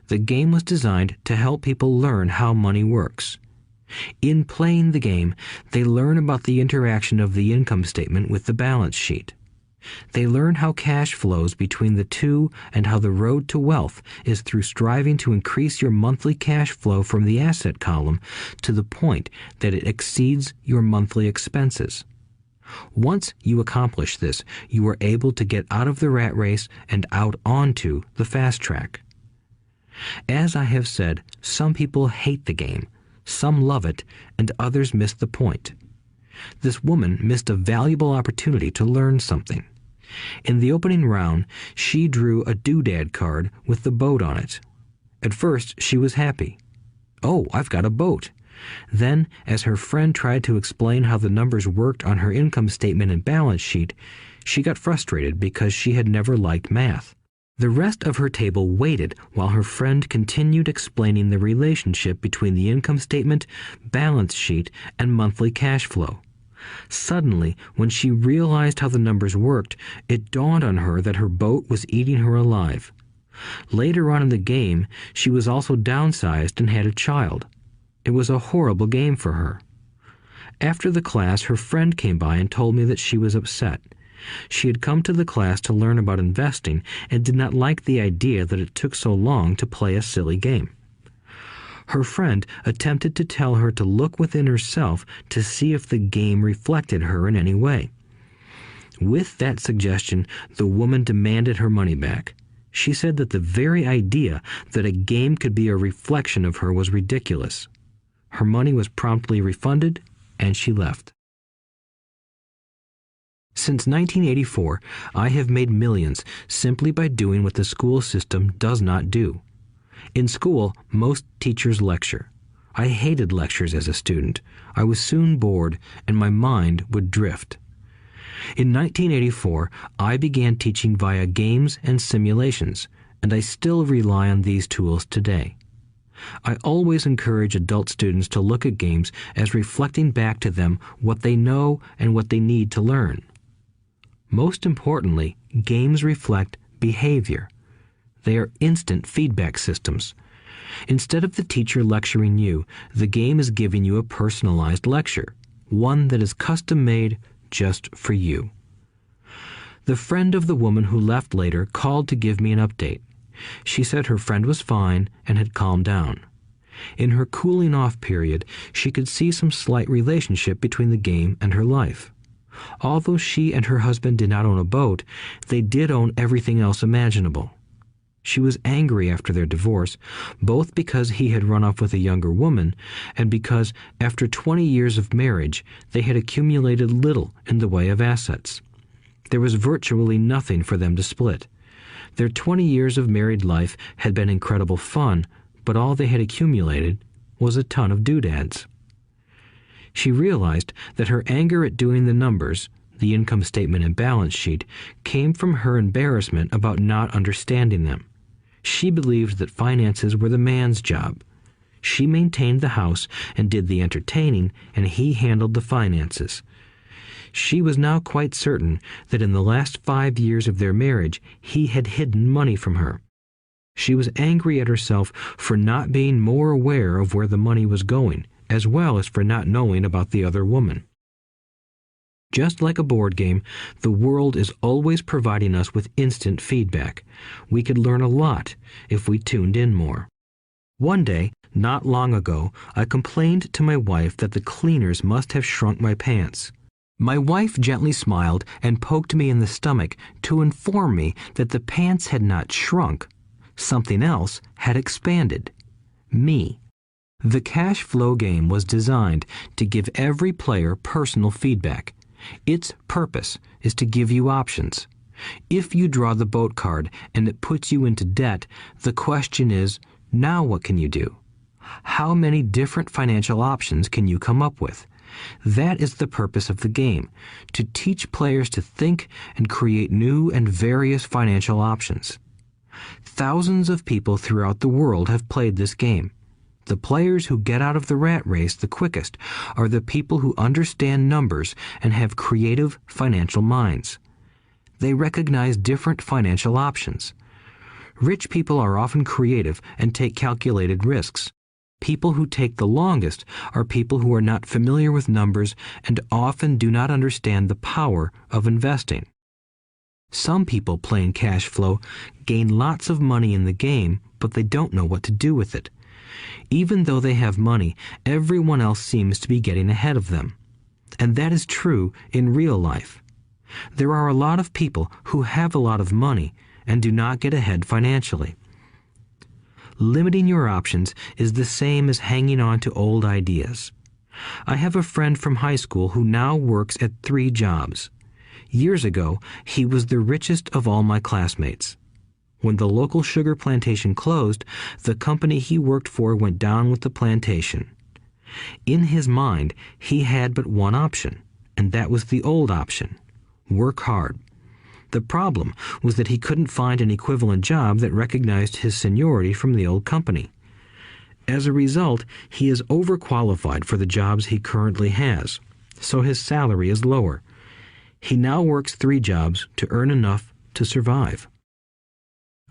The game was designed to help people learn how money works. In playing the game, they learn about the interaction of the income statement with the balance sheet. They learn how cash flows between the two and how the road to wealth is through striving to increase your monthly cash flow from the asset column to the point that it exceeds your monthly expenses. Once you accomplish this, you are able to get out of the rat race and out onto the fast track. As I have said, some people hate the game, some love it, and others miss the point. This woman missed a valuable opportunity to learn something. In the opening round, she drew a doodad card with the boat on it. At first, she was happy. "Oh, I've got a boat." Then, as her friend tried to explain how the numbers worked on her income statement and balance sheet, she got frustrated because she had never liked math. The rest of her table waited while her friend continued explaining the relationship between the income statement, balance sheet, and monthly cash flow. Suddenly, when she realized how the numbers worked, it dawned on her that her boat was eating her alive. Later on in the game, she was also downsized and had a child. It was a horrible game for her. After the class, her friend came by and told me that she was upset. She had come to the class to learn about investing and did not like the idea that it took so long to play a silly game. Her friend attempted to tell her to look within herself to see if the game reflected her in any way. With that suggestion, the woman demanded her money back. She said that the very idea that a game could be a reflection of her was ridiculous. Her money was promptly refunded, and she left. Since 1984, I have made millions simply by doing what the school system does not do. In school, most teachers lecture. I hated lectures as a student. I was soon bored, and my mind would drift. In 1984, I began teaching via games and simulations, and I still rely on these tools today. I always encourage adult students to look at games as reflecting back to them what they know and what they need to learn. Most importantly, games reflect behavior. They are instant feedback systems. Instead of the teacher lecturing you, the game is giving you a personalized lecture, one that is custom-made just for you. The friend of the woman who left later called to give me an update. She said her friend was fine and had calmed down. In her cooling off period, she could see some slight relationship between the game and her life. Although she and her husband did not own a boat, they did own everything else imaginable. She was angry after their divorce, both because he had run off with a younger woman and because, after 20 years of marriage, they had accumulated little in the way of assets. There was virtually nothing for them to split. Their 20 years of married life had been incredible fun, but all they had accumulated was a ton of doodads. She realized that her anger at doing the numbers, the income statement and balance sheet, came from her embarrassment about not understanding them. She believed that finances were the man's job. She maintained the house and did the entertaining, and he handled the finances. She was now quite certain that in the last 5 years of their marriage, he had hidden money from her. She was angry at herself for not being more aware of where the money was going, as well as for not knowing about the other woman. Just like a board game, the world is always providing us with instant feedback. We could learn a lot if we tuned in more. One day, not long ago, I complained to my wife that the cleaners must have shrunk my pants. My wife gently smiled and poked me in the stomach to inform me that the pants had not shrunk. Something else had expanded. Me. The cash flow game was designed to give every player personal feedback. Its purpose is to give you options. If you draw the boat card and it puts you into debt, the question is, now what can you do? How many different financial options can you come up with? That is the purpose of the game, to teach players to think and create new and various financial options. Thousands of people throughout the world have played this game. The players who get out of the rat race the quickest are the people who understand numbers and have creative financial minds. They recognize different financial options. Rich people are often creative and take calculated risks. People who take the longest are people who are not familiar with numbers and often do not understand the power of investing. Some people playing cash flow gain lots of money in the game, but they don't know what to do with it. Even though they have money, everyone else seems to be getting ahead of them. And that is true in real life. There are a lot of people who have a lot of money and do not get ahead financially. Limiting your options is the same as hanging on to old ideas. I have a friend from high school who now works at 3 jobs. Years ago, he was the richest of all my classmates. When the local sugar plantation closed, the company he worked for went down with the plantation. In his mind, he had but one option, and that was the old option: work hard. The problem was that he couldn't find an equivalent job that recognized his seniority from the old company. As a result, he is overqualified for the jobs he currently has, so his salary is lower. He now works 3 jobs to earn enough to survive.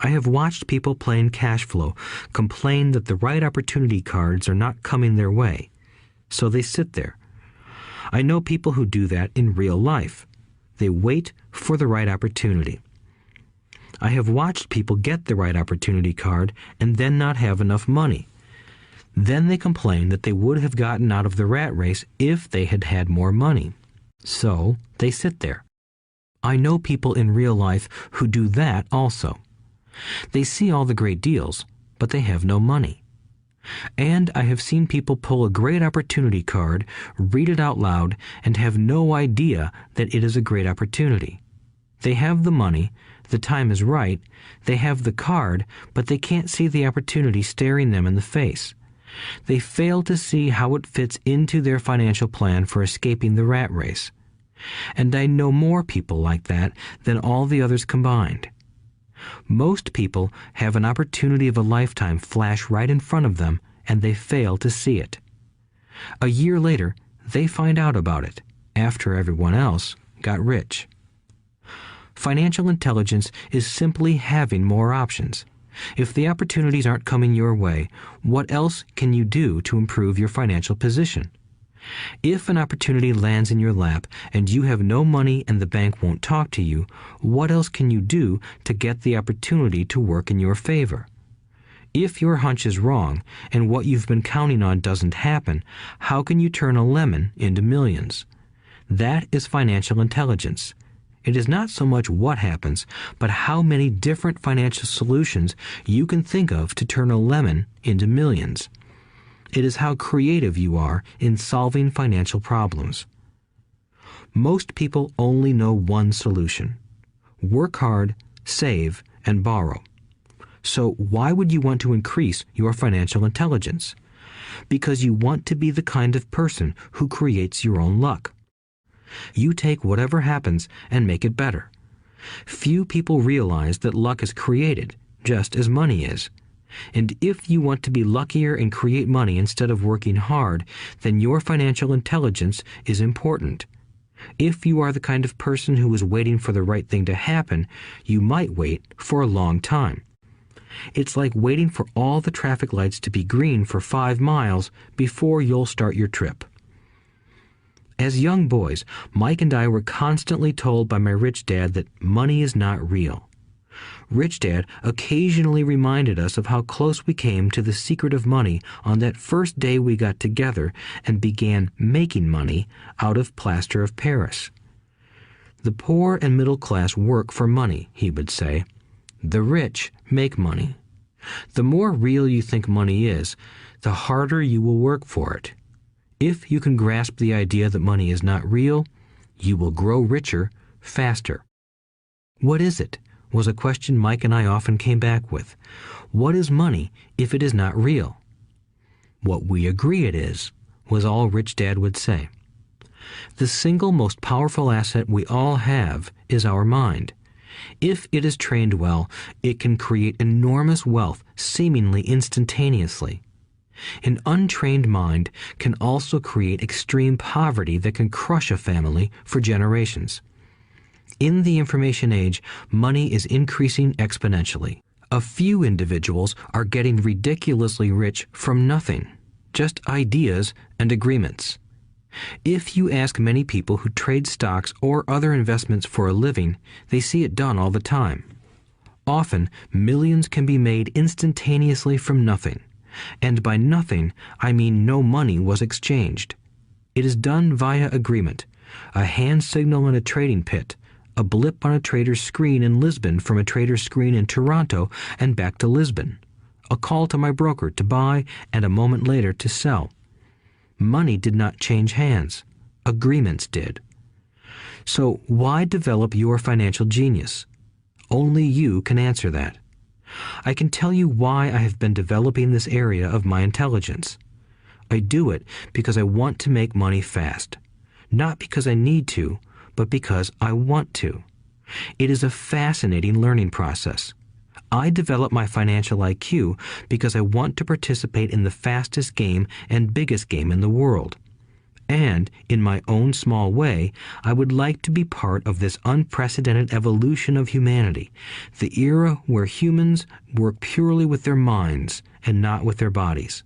I have watched people playing cash flow complain that the right opportunity cards are not coming their way, so they sit there. I know people who do that in real life. They wait for the right opportunity. I have watched people get the right opportunity card and then not have enough money. Then they complain that they would have gotten out of the rat race if they had had more money. So they sit there. I know people in real life who do that also. They see all the great deals, but they have no money. And I have seen people pull a great opportunity card, read it out loud, and have no idea that it is a great opportunity. They have the money, the time is right, they have the card, but they can't see the opportunity staring them in the face. They fail to see how it fits into their financial plan for escaping the rat race. And I know more people like that than all the others combined. Most people have an opportunity of a lifetime flash right in front of them, and they fail to see it. A year later, they find out about it, after everyone else got rich. Financial intelligence is simply having more options. If the opportunities aren't coming your way, what else can you do to improve your financial position? If an opportunity lands in your lap and you have no money and the bank won't talk to you, what else can you do to get the opportunity to work in your favor? If your hunch is wrong and what you've been counting on doesn't happen, how can you turn a lemon into millions? That is financial intelligence. It is not so much what happens, but how many different financial solutions you can think of to turn a lemon into millions. It is how creative you are in solving financial problems. Most people only know one solution: work hard, save, and borrow. So why would you want to increase your financial intelligence? Because you want to be the kind of person who creates your own luck. You take whatever happens and make it better. Few people realize that luck is created, just as money is. And if you want to be luckier and create money instead of working hard, then your financial intelligence is important. If you are the kind of person who is waiting for the right thing to happen, you might wait for a long time. It's like waiting for all the traffic lights to be green for 5 miles before you'll start your trip. As young boys, Mike and I were constantly told by my rich dad that money is not real. Rich Dad occasionally reminded us of how close we came to the secret of money on that first day we got together and began making money out of plaster of Paris. The poor and middle class work for money, he would say. The rich make money. The more real you think money is, the harder you will work for it. If you can grasp the idea that money is not real, you will grow richer faster. What is it? Was a question Mike and I often came back with. What is money if it is not real? What we agree it is, was all Rich Dad would say. The single most powerful asset we all have is our mind. If it is trained well, it can create enormous wealth seemingly instantaneously. An untrained mind can also create extreme poverty that can crush a family for generations. In the information age, money is increasing exponentially. A few individuals are getting ridiculously rich from nothing, just ideas and agreements. If you ask many people who trade stocks or other investments for a living, they see it done all the time. Often, millions can be made instantaneously from nothing. And by nothing, I mean no money was exchanged. It is done via agreement, a hand signal in a trading pit, a blip on a trader's screen in Lisbon from a trader's screen in Toronto and back to Lisbon, a call to my broker to buy and a moment later to sell. Money did not change hands. Agreements did. So why develop your financial genius? Only you can answer that. I can tell you why I have been developing this area of my intelligence. I do it because I want to make money fast. Not because I need to, but because I want to. It is a fascinating learning process. I develop my financial IQ because I want to participate in the fastest game and biggest game in the world. And, in my own small way, I would like to be part of this unprecedented evolution of humanity, the era where humans work purely with their minds and not with their bodies.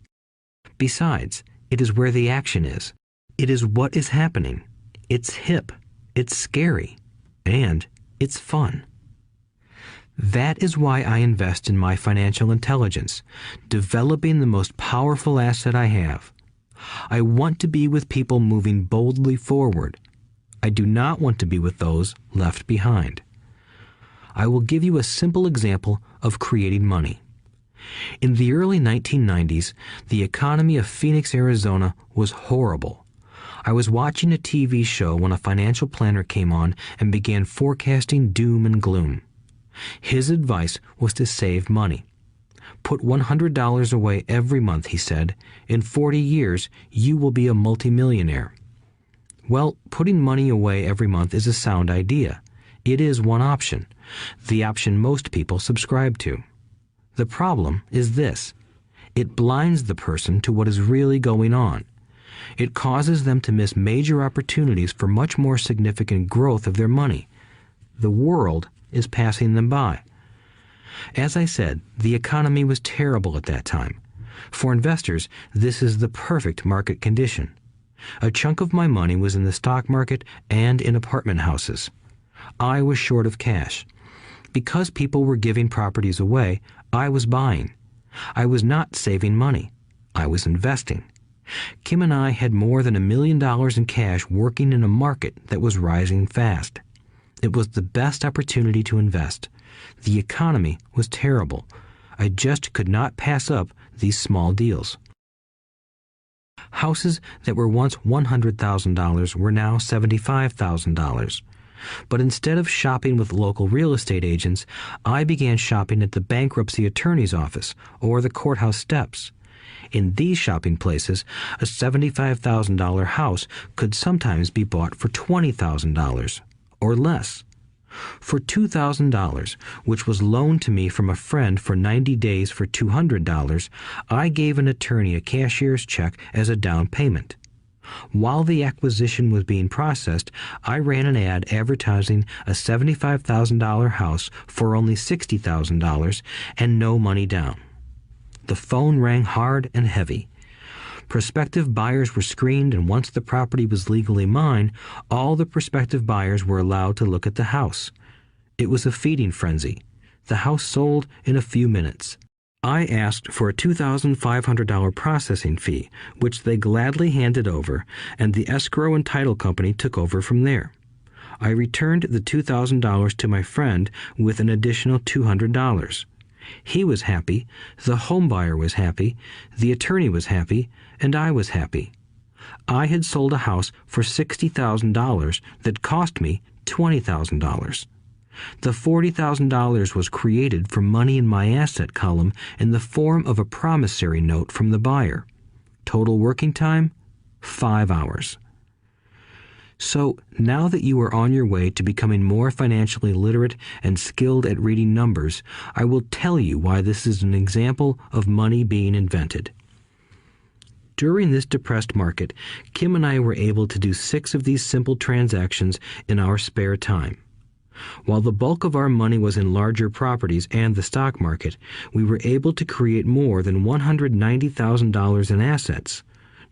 Besides, it is where the action is. It is what is happening. It's hip. It's scary. And it's fun. That is why I invest in my financial intelligence, developing the most powerful asset I have. I want to be with people moving boldly forward. I do not want to be with those left behind. I will give you a simple example of creating money. In the early 1990s, the economy of Phoenix, Arizona was horrible. I was watching a TV show when a financial planner came on and began forecasting doom and gloom. His advice was to save money. Put $100 away every month, he said. In 40 years, you will be a multimillionaire. Well, putting money away every month is a sound idea. It is one option, the option most people subscribe to. The problem is this: it blinds the person to what is really going on. It causes them to miss major opportunities for much more significant growth of their money. The world is passing them by. As I said, the economy was terrible at that time. For investors, this is the perfect market condition. A chunk of my money was in the stock market and in apartment houses. I was short of cash. Because people were giving properties away, I was buying. I was not saving money. I was investing. Kim and I had more than $1 million in cash working in a market that was rising fast. It was the best opportunity to invest. The economy was terrible. I just could not pass up these small deals. Houses that were once $100,000 were now $75,000. But instead of shopping with local real estate agents, I began shopping at the bankruptcy attorney's office or the courthouse steps. In these shopping places, a $75,000 house could sometimes be bought for $20,000 or less. For $2,000, which was loaned to me from a friend for 90 days for $200, I gave an attorney a cashier's check as a down payment. While the acquisition was being processed, I ran an ad advertising a $75,000 house for only $60,000 and no money down. The phone rang hard and heavy. Prospective buyers were screened, and once the property was legally mine, all the prospective buyers were allowed to look at the house. It was a feeding frenzy. The house sold in a few minutes. I asked for a $2,500 processing fee, which they gladly handed over, and the escrow and title company took over from there. I returned the $2,000 to my friend with an additional $200. He was happy, the home buyer was happy, the attorney was happy, and I was happy. I had sold a house for $60,000 that cost me $20,000. The $40,000 was created from money in my asset column in the form of a promissory note from the buyer. Total working time, 5 hours. So, now that you are on your way to becoming more financially literate and skilled at reading numbers, I will tell you why this is an example of money being invented. During this depressed market, Kim and I were able to do 6 of these simple transactions in our spare time. While the bulk of our money was in larger properties and the stock market, we were able to create more than $190,000 in assets,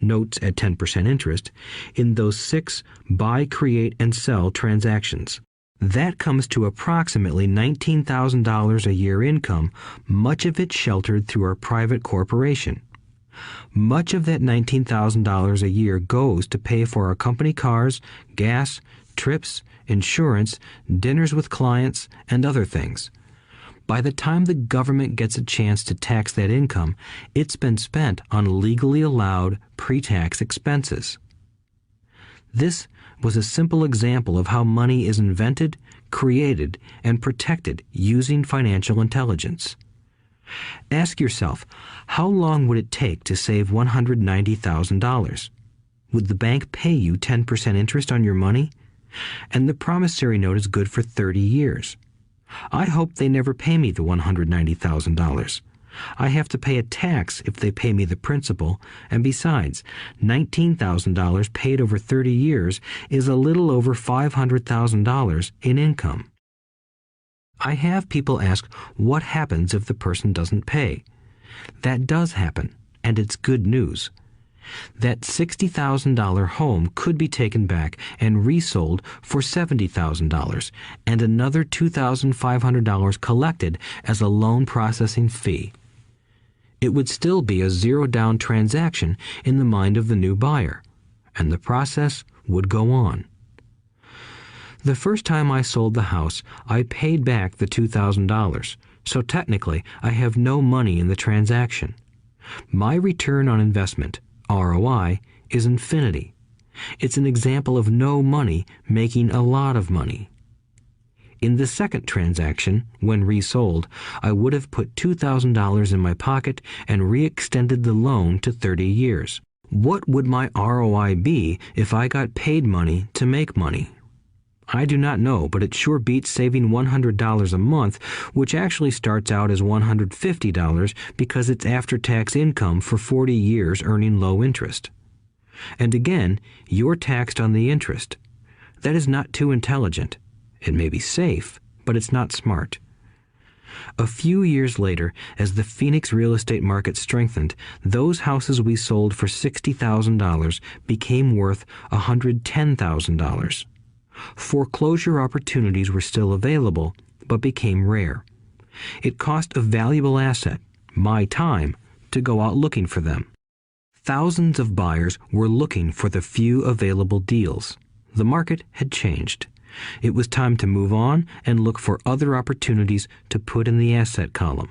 notes at 10% interest, in those 6 buy, create, and sell transactions. That comes to approximately $19,000 a year income, much of it sheltered through our private corporation. Much of that $19,000 a year goes to pay for our company cars, gas, trips, insurance, dinners with clients, and other things. By the time the government gets a chance to tax that income, it's been spent on legally allowed pre-tax expenses. This was a simple example of how money is invented, created, and protected using financial intelligence. Ask yourself, how long would it take to save $190,000? Would the bank pay you 10% interest on your money? And the promissory note is good for 30 years. I hope they never pay me the $190,000. I have to pay a tax if they pay me the principal, and besides, $19,000 paid over 30 years is a little over $500,000 in income. I have people ask, what happens if the person doesn't pay? That does happen, and it's good news. That $60,000 home could be taken back and resold for $70,000 and another $2,500 collected as a loan processing fee. It would still be a zero-down transaction in the mind of the new buyer, and the process would go on. The first time I sold the house, I paid back the $2,000, so technically I have no money in the transaction. My return on investment, ROI, is infinity. It's an example of no money making a lot of money. In the second transaction, when resold, I would have put $2,000 in my pocket and re-extended the loan to 30 years. What would my ROI be if I got paid money to make money? I do not know, but it sure beats saving $100 a month, which actually starts out as $150 because it's after-tax income for 40 years earning low interest. And again, you're taxed on the interest. That is not too intelligent. It may be safe, but it's not smart. A few years later, as the Phoenix real estate market strengthened, those houses we sold for $60,000 became worth $110,000. Foreclosure opportunities were still available, but became rare. It cost a valuable asset, my time, to go out looking for them. Thousands of buyers were looking for the few available deals. The market had changed. It was time to move on and look for other opportunities to put in the asset column.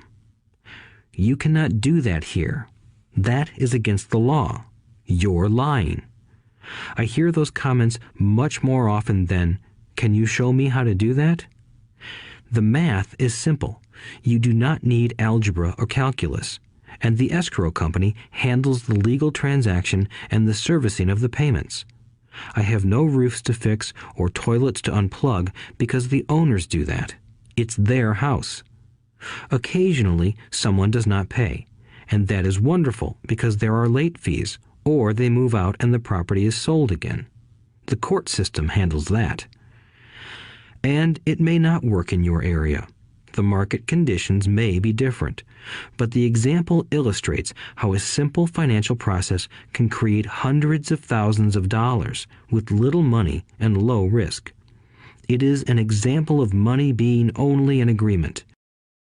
You cannot do that here. That is against the law. You're lying. I hear those comments much more often than, "Can you show me how to do that?" The math is simple. You do not need algebra or calculus, and the escrow company handles the legal transaction and the servicing of the payments. I have no roofs to fix or toilets to unplug because the owners do that. It's their house. Occasionally, someone does not pay, and that is wonderful because there are late fees, or they move out and the property is sold again. The court system handles that. And it may not work in your area. The market conditions may be different, but the example illustrates how a simple financial process can create hundreds of thousands of dollars with little money and low risk. It is an example of money being only an agreement.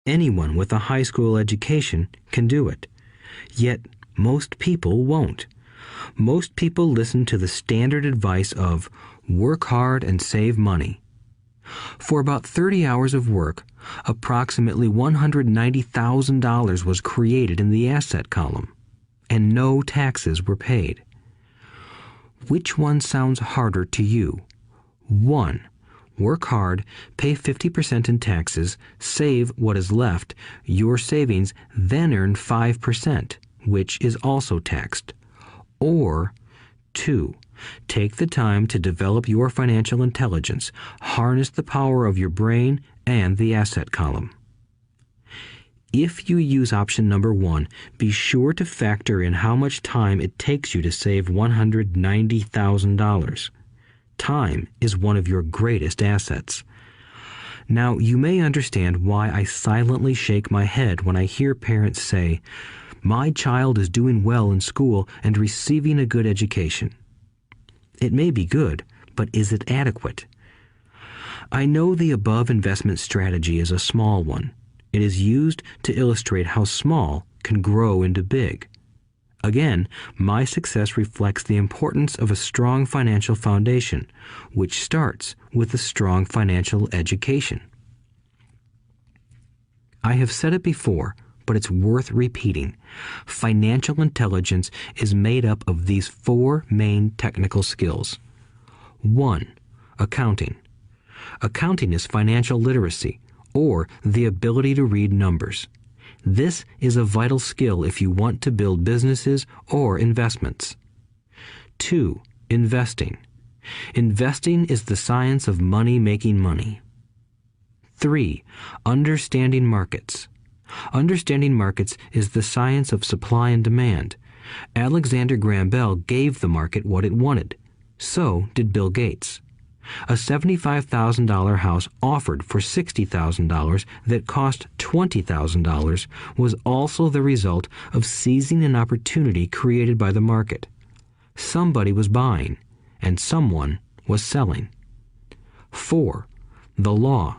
Anyone with a high school education can do it. Yet most people won't. Most people listen to the standard advice of work hard and save money. For about 30 hours of work, approximately $190,000 was created in the asset column, and no taxes were paid. Which one sounds harder to you? 1. Work hard, pay 50% in taxes, save what is left, your savings, then earn 5%, which is also taxed. Or 2. Take the time to develop your financial intelligence, harness the power of your brain and the asset column. If you use option number 1, be sure to factor in how much time it takes you to save $190,000. Time is one of your greatest assets. Now, you may understand why I silently shake my head when I hear parents say, "My child is doing well in school and receiving a good education." It may be good, but is it adequate? I know the above investment strategy is a small one. It is used to illustrate how small can grow into big. Again, my success reflects the importance of a strong financial foundation, which starts with a strong financial education. I have said it before, but it's worth repeating. Financial intelligence is made up of these 4 main technical skills. 1. Accounting. Accounting is financial literacy, or the ability to read numbers. This is a vital skill if you want to build businesses or investments. 2. Investing. Investing is the science of money making money. 3. Understanding markets. Understanding markets is the science of supply and demand. Alexander Graham Bell gave the market what it wanted. So did Bill Gates. A $75,000 house offered for $60,000 that cost $20,000 was also the result of seizing an opportunity created by the market. Somebody was buying, and someone was selling. 4. The law.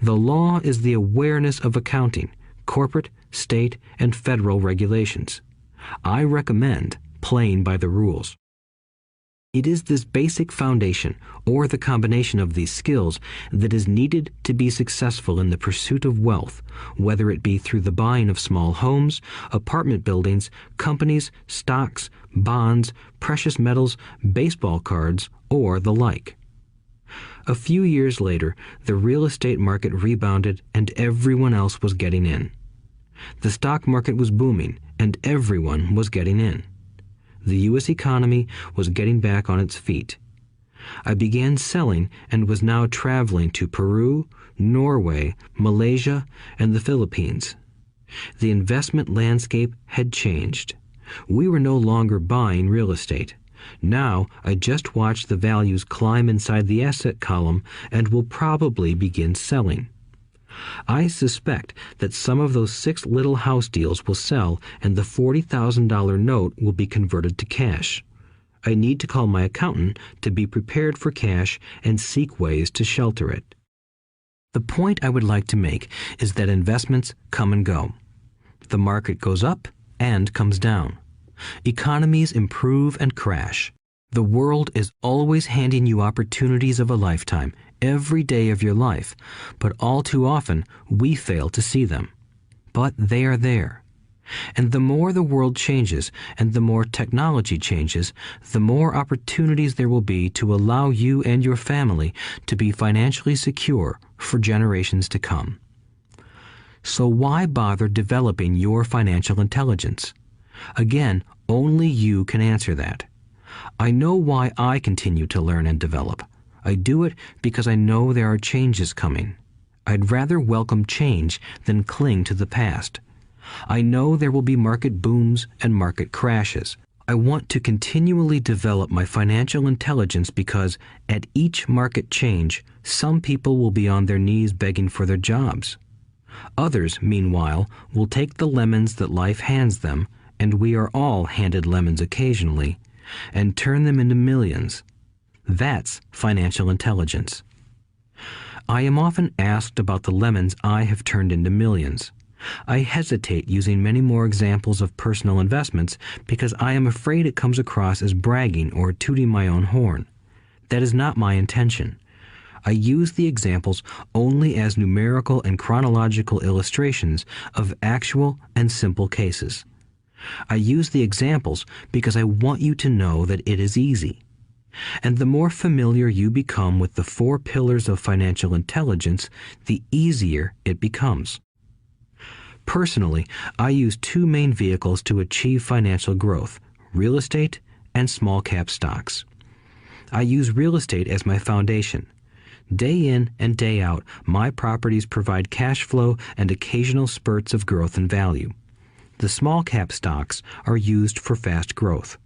The law is the awareness of accounting, corporate, state, and federal regulations. I recommend playing by the rules. It is this basic foundation, or the combination of these skills, that is needed to be successful in the pursuit of wealth, whether it be through the buying of small homes, apartment buildings, companies, stocks, bonds, precious metals, baseball cards, or the like. A few years later, the real estate market rebounded and everyone else was getting in. The stock market was booming and everyone was getting in. The U.S. economy was getting back on its feet. I began selling and was now traveling to Peru, Norway, Malaysia, and the Philippines. The investment landscape had changed. We were no longer buying real estate. Now I just watched the values climb inside the asset column and will probably begin selling. I suspect that some of those 6 little house deals will sell and the $40,000 note will be converted to cash. I need to call my accountant to be prepared for cash and seek ways to shelter it. The point I would like to make is that investments come and go. The market goes up and comes down. Economies improve and crash. The world is always handing you opportunities of a lifetime, every day of your life, but all too often we fail to see them. But they are there. And the more the world changes and the more technology changes, the more opportunities there will be to allow you and your family to be financially secure for generations to come. So why bother developing your financial intelligence? Again, only you can answer that. I know why I continue to learn and develop. I do it because I know there are changes coming. I'd rather welcome change than cling to the past. I know there will be market booms and market crashes. I want to continually develop my financial intelligence because at each market change, some people will be on their knees begging for their jobs. Others, meanwhile, will take the lemons that life hands them, and we are all handed lemons occasionally, and turn them into millions. That's financial intelligence. I am often asked about the lemons I have turned into millions. I hesitate using many more examples of personal investments because I am afraid it comes across as bragging or tooting my own horn. That is not my intention. I use the examples only as numerical and chronological illustrations of actual and simple cases. I use the examples because I want you to know that it is easy. And the more familiar you become with the 4 pillars of financial intelligence, the easier it becomes. Personally, I use 2 main vehicles to achieve financial growth: real estate and small cap stocks. I use real estate as my foundation. Day in and day out, my properties provide cash flow and occasional spurts of growth and value. The small cap stocks are used for fast growth.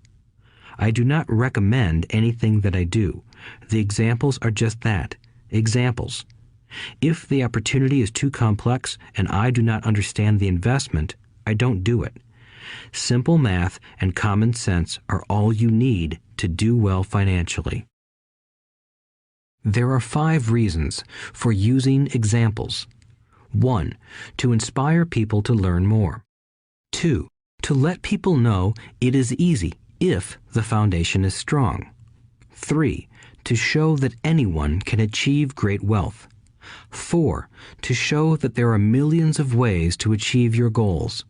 I do not recommend anything that I do. The examples are just that, examples. If the opportunity is too complex and I do not understand the investment, I don't do it. Simple math and common sense are all you need to do well financially. There are 5 reasons for using examples. 1. To inspire people to learn more. 2. To let people know it is easy if the foundation is strong. 3. To show that anyone can achieve great wealth. 4. To show that there are millions of ways to achieve your goals.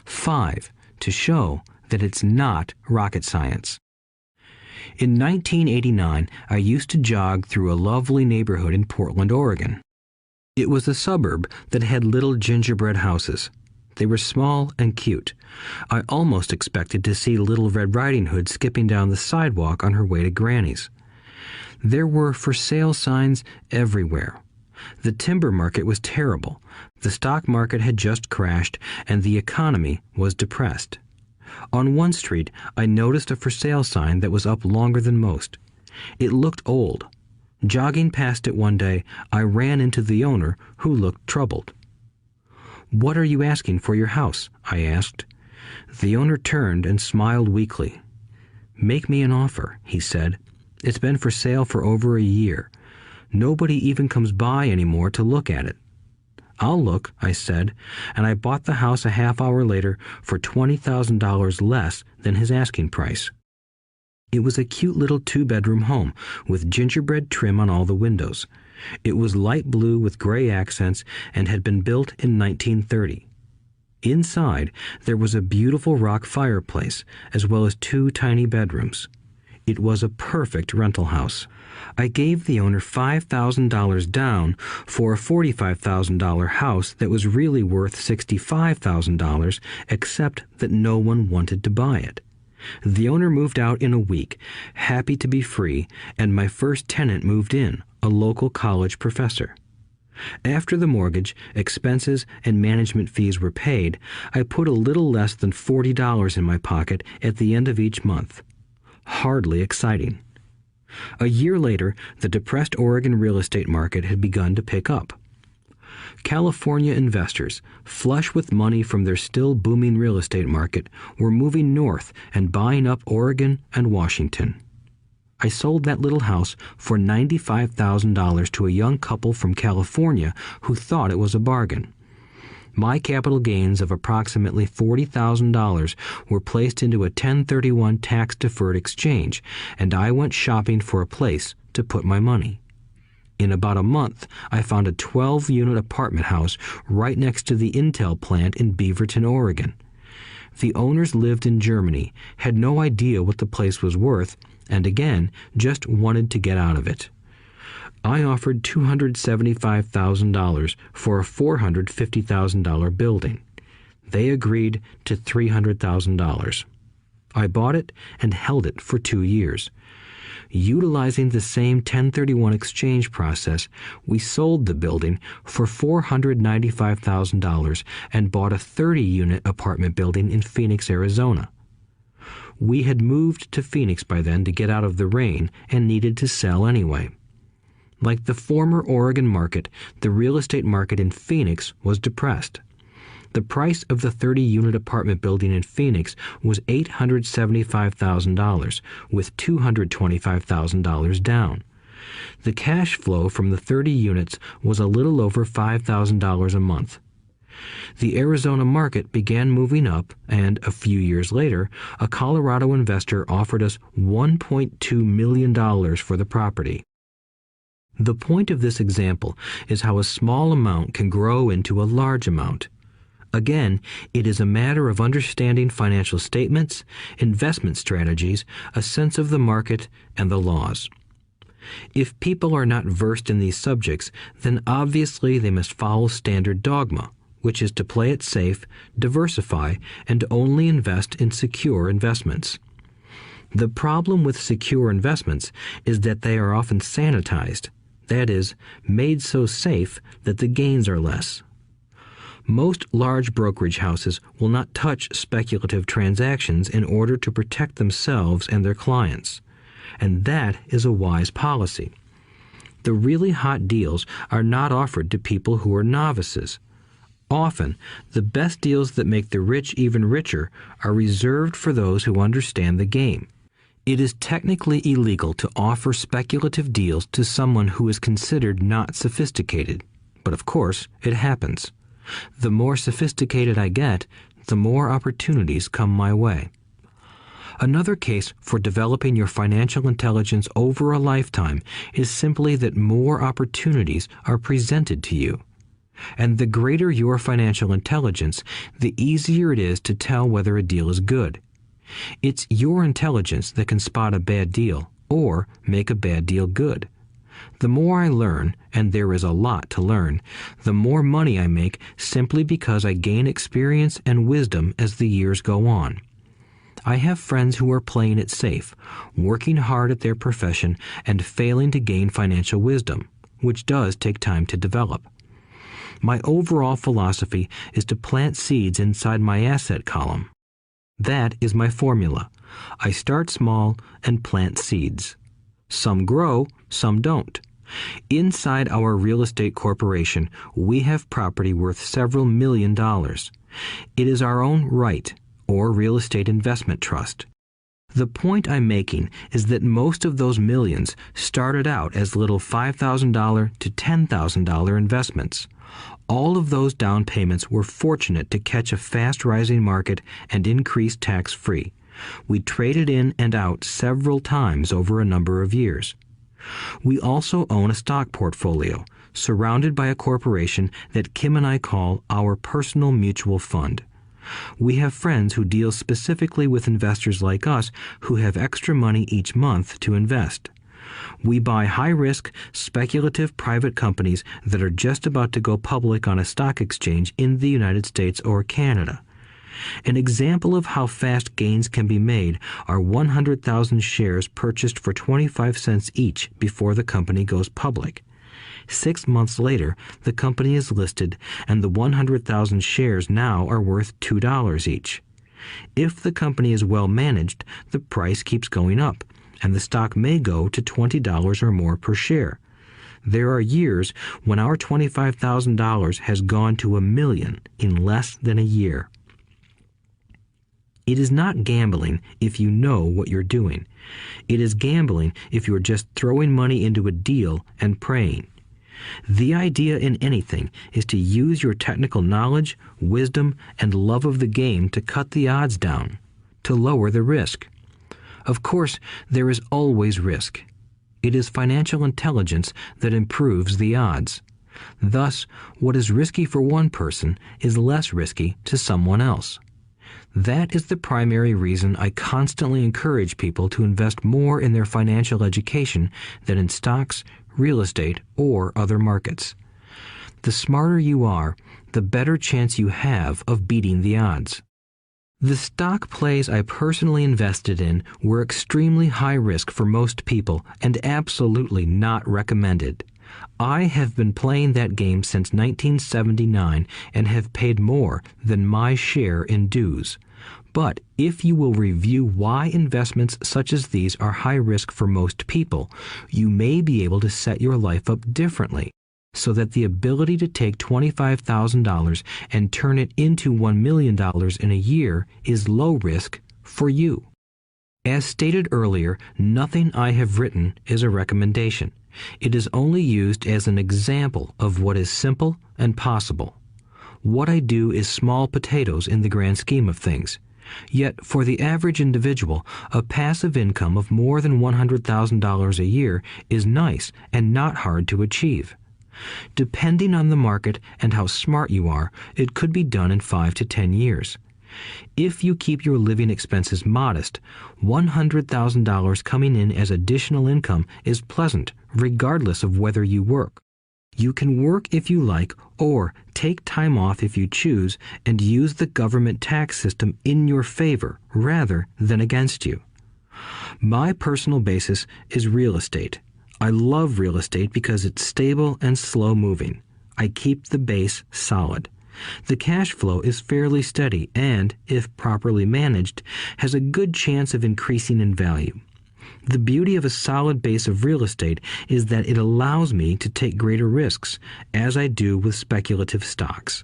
5. To show that it's not rocket science. In 1989, I used to jog through a lovely neighborhood in Portland, Oregon. It was a suburb that had little gingerbread houses. They were small and cute. I almost expected to see Little Red Riding Hood skipping down the sidewalk on her way to Granny's. There were for sale signs everywhere. The timber market was terrible. The stock market had just crashed, and the economy was depressed. On one street, I noticed a for sale sign that was up longer than most. It looked old. Jogging past it one day, I ran into the owner, who looked troubled. "What are you asking for your house?" I asked. The owner turned and smiled weakly. "Make me an offer," he said. "It's been for sale for over a year. Nobody even comes by anymore to look at it." "I'll look," I said, and I bought the house a half hour later for $20,000 less than his asking price. It was a cute little 2-bedroom home with gingerbread trim on all the windows. It was light blue with gray accents and had been built in 1930. Inside, there was a beautiful rock fireplace, as well as 2 tiny bedrooms. It was a perfect rental house. I gave the owner $5,000 down for a $45,000 house that was really worth $65,000, except that no one wanted to buy it. The owner moved out in a week, happy to be free, and my first tenant moved in, a local college professor. After the mortgage, expenses, and management fees were paid, I put a little less than $40 in my pocket at the end of each month. Hardly exciting. A year later, the depressed Oregon real estate market had begun to pick up. California investors, flush with money from their still booming real estate market, were moving north and buying up Oregon and Washington. I sold that little house for $95,000 to a young couple from California who thought it was a bargain. My capital gains of approximately $40,000 were placed into a 1031 tax-deferred exchange, and I went shopping for a place to put my money. In about a month, I found a 12-unit apartment house right next to the Intel plant in Beaverton, Oregon. The owners lived in Germany, had no idea what the place was worth, and again, just wanted to get out of it. I offered $275,000 for a $450,000 building. They agreed to $300,000. I bought it and held it for 2 years. Utilizing the same 1031 exchange process, we sold the building for $495,000 and bought a 30-unit apartment building in Phoenix, Arizona. We had moved to Phoenix by then to get out of the rain and needed to sell anyway. Like the former Oregon market, the real estate market in Phoenix was depressed. The price of the 30-unit apartment building in Phoenix was $875,000, with $225,000 down. The cash flow from the 30 units was a little over $5,000 a month. The Arizona market began moving up, and a few years later, a Colorado investor offered us $1.2 million for the property. The point of this example is how a small amount can grow into a large amount. Again, it is a matter of understanding financial statements, investment strategies, a sense of the market, and the laws. If people are not versed in these subjects, then obviously they must follow standard dogma, which is to play it safe, diversify, and only invest in secure investments. The problem with secure investments is that they are often sanitized, that is, made so safe that the gains are less. Most large brokerage houses will not touch speculative transactions in order to protect themselves and their clients, and that is a wise policy. The really hot deals are not offered to people who are novices. Often, the best deals that make the rich even richer are reserved for those who understand the game. It is technically illegal to offer speculative deals to someone who is considered not sophisticated, but of course, it happens. The more sophisticated I get, the more opportunities come my way. Another case for developing your financial intelligence over a lifetime is simply that more opportunities are presented to you. And the greater your financial intelligence, the easier it is to tell whether a deal is good. It's your intelligence that can spot a bad deal or make a bad deal good. The more I learn, and there is a lot to learn, the more money I make simply because I gain experience and wisdom as the years go on. I have friends who are playing it safe, working hard at their profession and failing to gain financial wisdom, which does take time to develop. My overall philosophy is to plant seeds inside my asset column. That is my formula. I start small and plant seeds. Some grow, some don't. Inside our real estate corporation, we have property worth several $1,000,000. It is our own right, or real estate investment trust. The point I'm making is that most of those millions started out as little $5,000 to $10,000 investments. All of those down payments were fortunate to catch a fast-rising market and increase tax-free. We traded in and out several times over a number of years. We also own a stock portfolio, surrounded by a corporation that Kim and I call our personal mutual fund. We have friends who deal specifically with investors like us who have extra money each month to invest. We buy high-risk, speculative private companies that are just about to go public on a stock exchange in the United States or Canada. An example of how fast gains can be made are 100,000 shares purchased for 25 cents each before the company goes public. 6 months later, the company is listed, and the 100,000 shares now are worth $2 each. If the company is well managed, the price keeps going up, and the stock may go to $20 or more per share. There are years when our $25,000 has gone to $1 million in less than a year. It is not gambling if you know what you're doing. It is gambling if you're just throwing money into a deal and praying. The idea in anything is to use your technical knowledge, wisdom, and love of the game to cut the odds down, to lower the risk. Of course, there is always risk. It is financial intelligence that improves the odds. Thus, what is risky for one person is less risky to someone else. That is the primary reason I constantly encourage people to invest more in their financial education than in stocks, real estate, or other markets. The smarter you are, the better chance you have of beating the odds. The stock plays I personally invested in were extremely high risk for most people and absolutely not recommended. I have been playing that game since 1979 and have paid more than my share in dues. But if you will review why investments such as these are high risk for most people, you may be able to set your life up differently, so that the ability to take $25,000 and turn it into $1 million in a year is low risk for you. As stated earlier, nothing I have written is a recommendation. It is only used as an example of what is simple and possible. What I do is small potatoes in the grand scheme of things. Yet, for the average individual, a passive income of more than $100,000 a year is nice and not hard to achieve. Depending on the market and how smart you are, it could be done in 5 to 10 years. If you keep your living expenses modest, $100,000 coming in as additional income is pleasant, regardless of whether you work. You can work if you like, or take time off if you choose, and use the government tax system in your favor rather than against you. My personal basis is real estate. I love real estate because it's stable and slow-moving. I keep the base solid. The cash flow is fairly steady and, if properly managed, has a good chance of increasing in value. The beauty of a solid base of real estate is that it allows me to take greater risks, as I do with speculative stocks.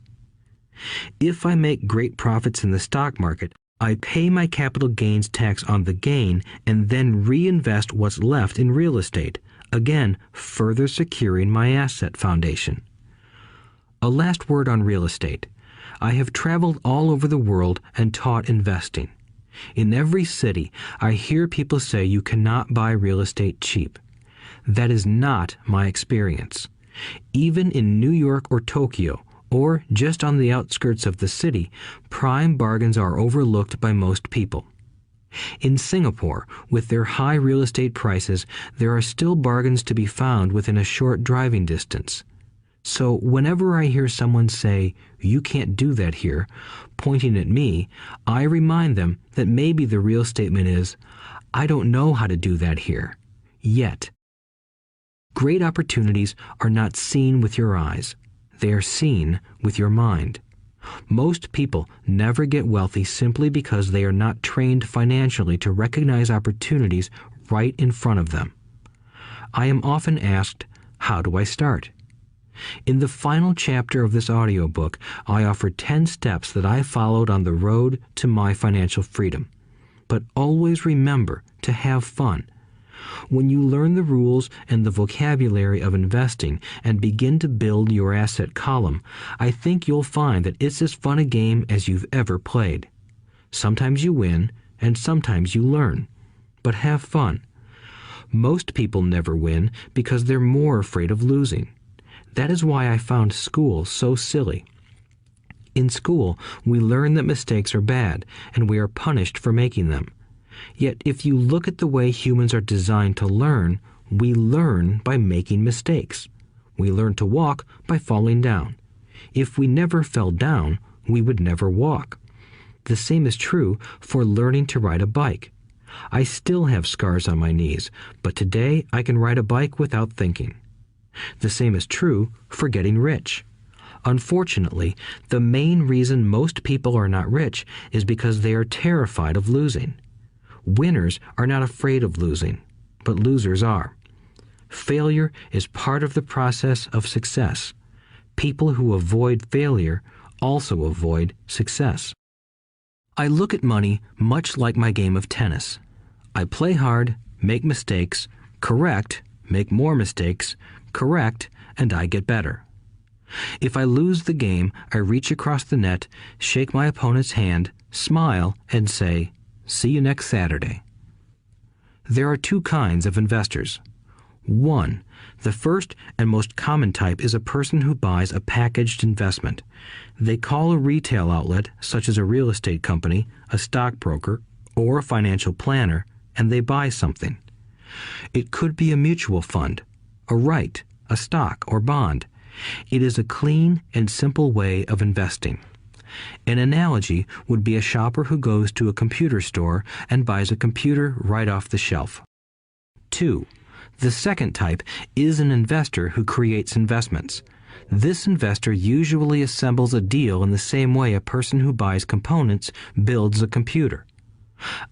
If I make great profits in the stock market, I pay my capital gains tax on the gain and then reinvest what's left in real estate, again further securing my asset foundation. A last word on real estate. I have traveled all over the world and taught investing. In every city, I hear people say you cannot buy real estate cheap. That is not my experience. Even in New York or Tokyo, or just on the outskirts of the city, prime bargains are overlooked by most people. In Singapore, with their high real estate prices, there are still bargains to be found within a short driving distance. So whenever I hear someone say, "You can't do that here," pointing at me, I remind them that maybe the real statement is, "I don't know how to do that here, yet." Great opportunities are not seen with your eyes. They are seen with your mind. Most people never get wealthy simply because they are not trained financially to recognize opportunities right in front of them. I am often asked, How do I start? In the final chapter of this audiobook, I offer 10 steps that I followed on the road to my financial freedom. But always remember to have fun. When you learn the rules and the vocabulary of investing and begin to build your asset column, I think you'll find that it's as fun a game as you've ever played. Sometimes you win, and sometimes you learn. But have fun. Most people never win because they're more afraid of losing. That is why I found school so silly. In school, we learn that mistakes are bad, and we are punished for making them. Yet if you look at the way humans are designed to learn, we learn by making mistakes. We learn to walk by falling down. If we never fell down, we would never walk. The same is true for learning to ride a bike. I still have scars on my knees, but today I can ride a bike without thinking. The same is true for getting rich. Unfortunately, the main reason most people are not rich is because they are terrified of losing. Winners are not afraid of losing, but losers are. Failure is part of the process of success. People who avoid failure also avoid success. I look at money much like my game of tennis. I play hard, make mistakes, correct, make more mistakes, correct, and I get better. If I lose the game, I reach across the net, shake my opponent's hand, smile, and say, "See you next Saturday." There are two kinds of investors. One, the first and most common type is a person who buys a packaged investment. They call a retail outlet, such as a real estate company, a stockbroker, or a financial planner, and they buy something. It could be a mutual fund, a right, a stock, or bond. It is a clean and simple way of investing. An analogy would be a shopper who goes to a computer store and buys a computer right off the shelf. 2. The second type is an investor who creates investments. This investor usually assembles a deal in the same way a person who buys components builds a computer.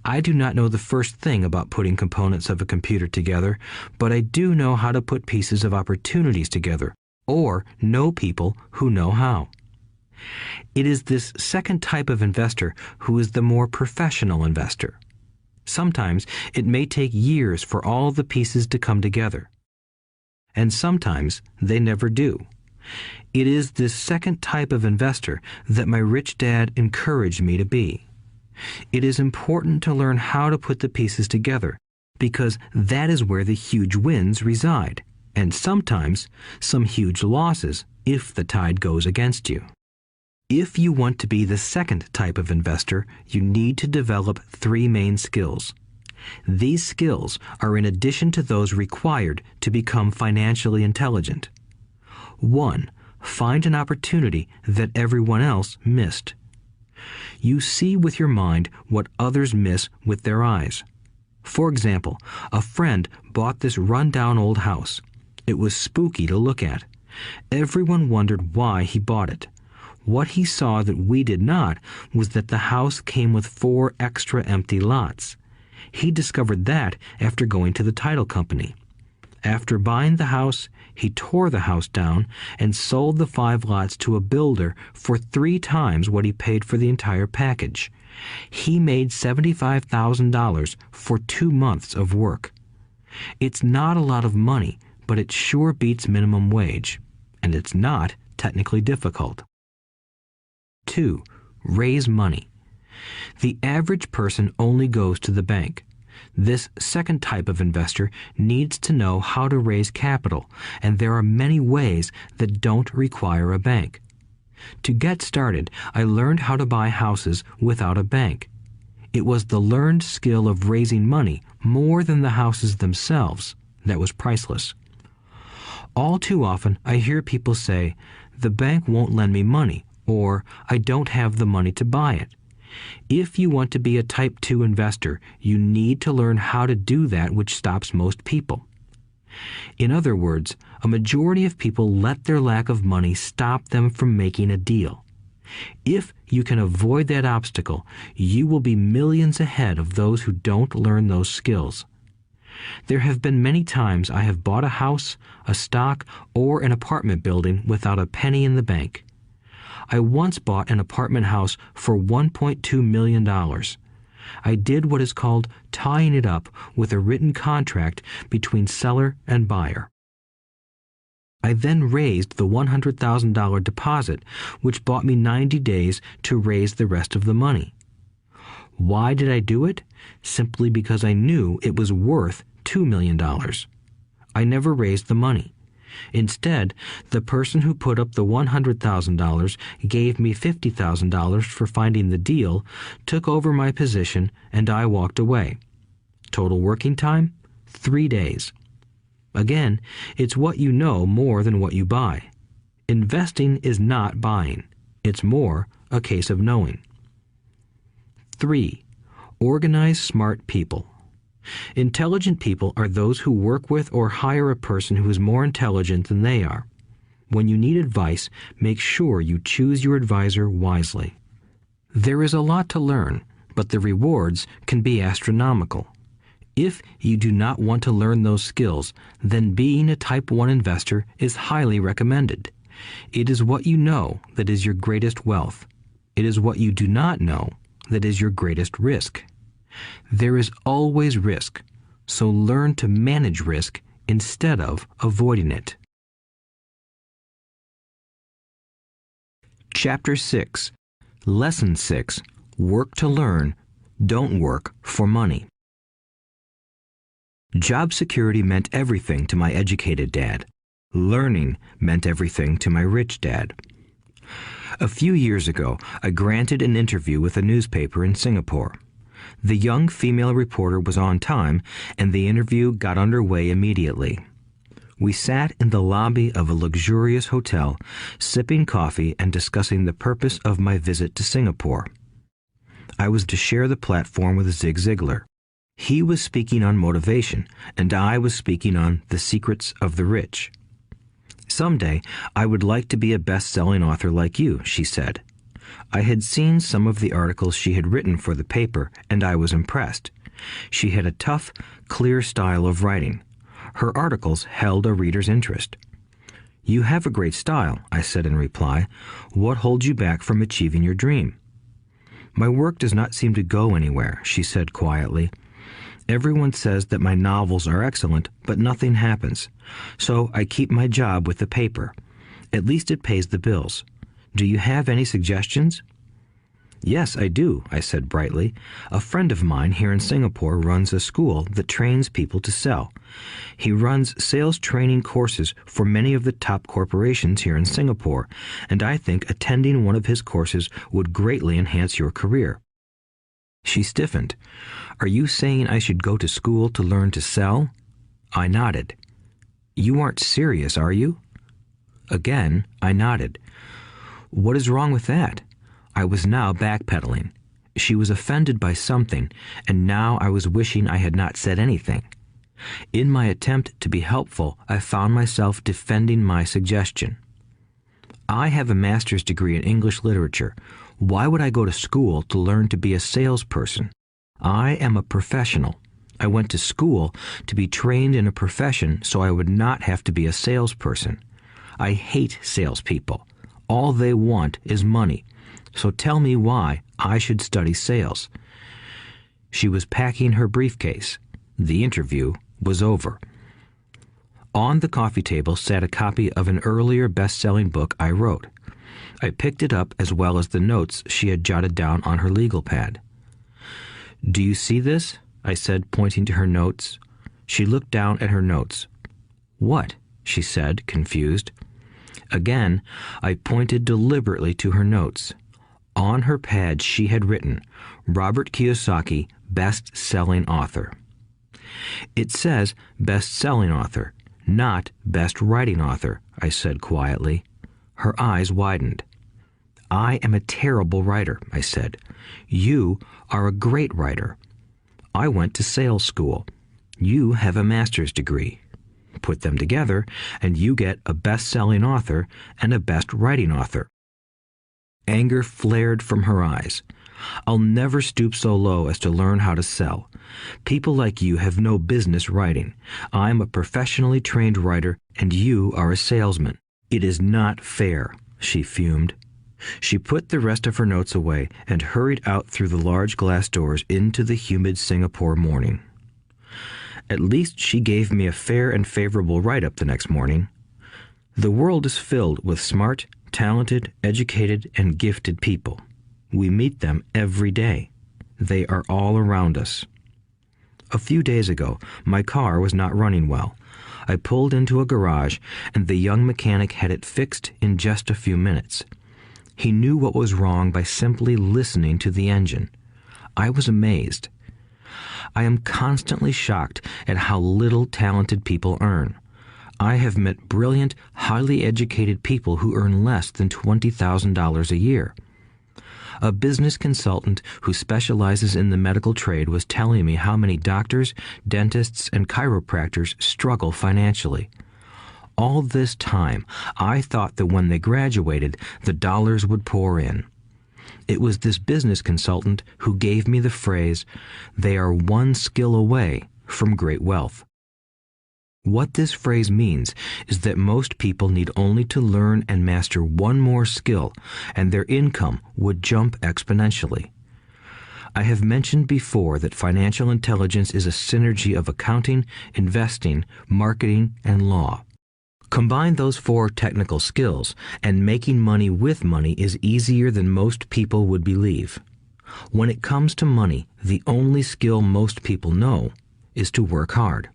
I do not know the first thing about putting components of a computer together, but I do know how to put pieces of opportunities together, or know people who know how. It is this second type of investor who is the more professional investor. Sometimes it may take years for all the pieces to come together. And sometimes they never do. It is this second type of investor that my rich dad encouraged me to be. It is important to learn how to put the pieces together, because that is where the huge wins reside, and sometimes some huge losses if the tide goes against you. If you want to be the second type of investor, you need to develop 3 main skills. These skills are in addition to those required to become financially intelligent. 1. Find an opportunity that everyone else missed. You see with your mind what others miss with their eyes. For example, a friend bought this run-down old house. It was spooky to look at. Everyone wondered why he bought it. What he saw that we did not was that the house came with 4 extra empty lots. He discovered that after going to the title company. After buying the house, he tore the house down and sold the 5 lots to a builder for 3 times what he paid for the entire package. He made $75,000 for 2 months of work. It's not a lot of money, but it sure beats minimum wage, and it's not technically difficult. 2. Raise money. The average person only goes to the bank. This second type of investor needs to know how to raise capital, and there are many ways that don't require a bank. To get started, I learned how to buy houses without a bank. It was the learned skill of raising money more than the houses themselves that was priceless. All too often, I hear people say, "The bank won't lend me money," or "I don't have the money to buy it." If you want to be a Type 2 investor, you need to learn how to do that which stops most people. In other words, a majority of people let their lack of money stop them from making a deal. If you can avoid that obstacle, you will be millions ahead of those who don't learn those skills. There have been many times I have bought a house, a stock, or an apartment building without a penny in the bank. I once bought an apartment house for $1.2 million. I did what is called tying it up with a written contract between seller and buyer. I then raised the $100,000 deposit, which bought me 90 days to raise the rest of the money. Why did I do it? Simply because I knew it was worth $2 million. I never raised the money. Instead, the person who put up the $100,000 gave me $50,000 for finding the deal, took over my position, and I walked away. Total working time? 3 days. Again, it's what you know more than what you buy. Investing is not buying. It's more a case of knowing. 3. Organize smart people. Intelligent people are those who work with or hire a person who is more intelligent than they are. When you need advice, make sure you choose your advisor wisely. There is a lot to learn, but the rewards can be astronomical. If you do not want to learn those skills, then being a Type 1 investor is highly recommended. It is what you know that is your greatest wealth. It is what you do not know that is your greatest risk. There is always risk, so learn to manage risk instead of avoiding it. Chapter 6. Lesson 6. Work to learn, don't work for money. Job security meant everything to my educated dad. Learning meant everything to my rich dad. A few years ago, I granted an interview with a newspaper in Singapore. The young female reporter was on time, and the interview got underway immediately. We sat in the lobby of a luxurious hotel, sipping coffee and discussing the purpose of my visit to Singapore. I was to share the platform with Zig Ziglar. He was speaking on motivation, and I was speaking on the secrets of the rich. Someday, I would like to be a best-selling author like you, she said. I had seen some of the articles she had written for the paper, and I was impressed. She had a tough, clear style of writing. Her articles held a reader's interest. You have a great style, I said in reply. What holds you back from achieving your dream? My work does not seem to go anywhere, she said quietly. Everyone says that my novels are excellent, but nothing happens. So I keep my job with the paper. At least it pays the bills. Do you have any suggestions? Yes, I do, I said brightly. A friend of mine here in Singapore runs a school that trains people to sell. He runs sales training courses for many of the top corporations here in Singapore, and I think attending one of his courses would greatly enhance your career. She stiffened. Are you saying I should go to school to learn to sell? I nodded. You aren't serious, are you? Again, I nodded. What is wrong with that? I was now backpedaling. She was offended by something, and now I was wishing I had not said anything. In my attempt to be helpful, I found myself defending my suggestion. I have a master's degree in English literature. Why would I go to school to learn to be a salesperson? I am a professional. I went to school to be trained in a profession so I would not have to be a salesperson. I hate salespeople. All they want is money. So tell me why I should study sales. She was packing her briefcase. The interview was over. On the coffee table sat a copy of an earlier best-selling book I wrote. I picked it up as well as the notes she had jotted down on her legal pad. Do you see this? I said, pointing to her notes. She looked down at her notes. What? She said, confused. Again, I pointed deliberately to her notes. On her pad she had written, Robert Kiyosaki, best-selling author. It says best-selling author, not best writing author, I said quietly. Her eyes widened. I am a terrible writer, I said. You are a great writer. I went to sales school. You have a master's degree. Put them together, and you get a best-selling author and a best writing author. Anger flared from her eyes. I'll never stoop so low as to learn how to sell. People like you have no business writing. I'm a professionally trained writer, and you are a salesman. It is not fair," she fumed. She put the rest of her notes away and hurried out through the large glass doors into the humid Singapore morning. At least she gave me a fair and favorable write-up the next morning. The world is filled with smart, talented, educated, and gifted people. We meet them every day. They are all around us. A few days ago, my car was not running well. I pulled into a garage, and the young mechanic had it fixed in just a few minutes. He knew what was wrong by simply listening to the engine. I was amazed. I am constantly shocked at how little talented people earn. I have met brilliant, highly educated people who earn less than $20,000 a year. A business consultant who specializes in the medical trade was telling me how many doctors, dentists, and chiropractors struggle financially. All this time, I thought that when they graduated, the dollars would pour in. It was this business consultant who gave me the phrase, "They are one skill away from great wealth." What this phrase means is that most people need only to learn and master one more skill, and their income would jump exponentially. I have mentioned before that financial intelligence is a synergy of accounting, investing, marketing, and law. Combine those 4 technical skills, and making money with money is easier than most people would believe. When it comes to money, the only skill most people know is to work hard.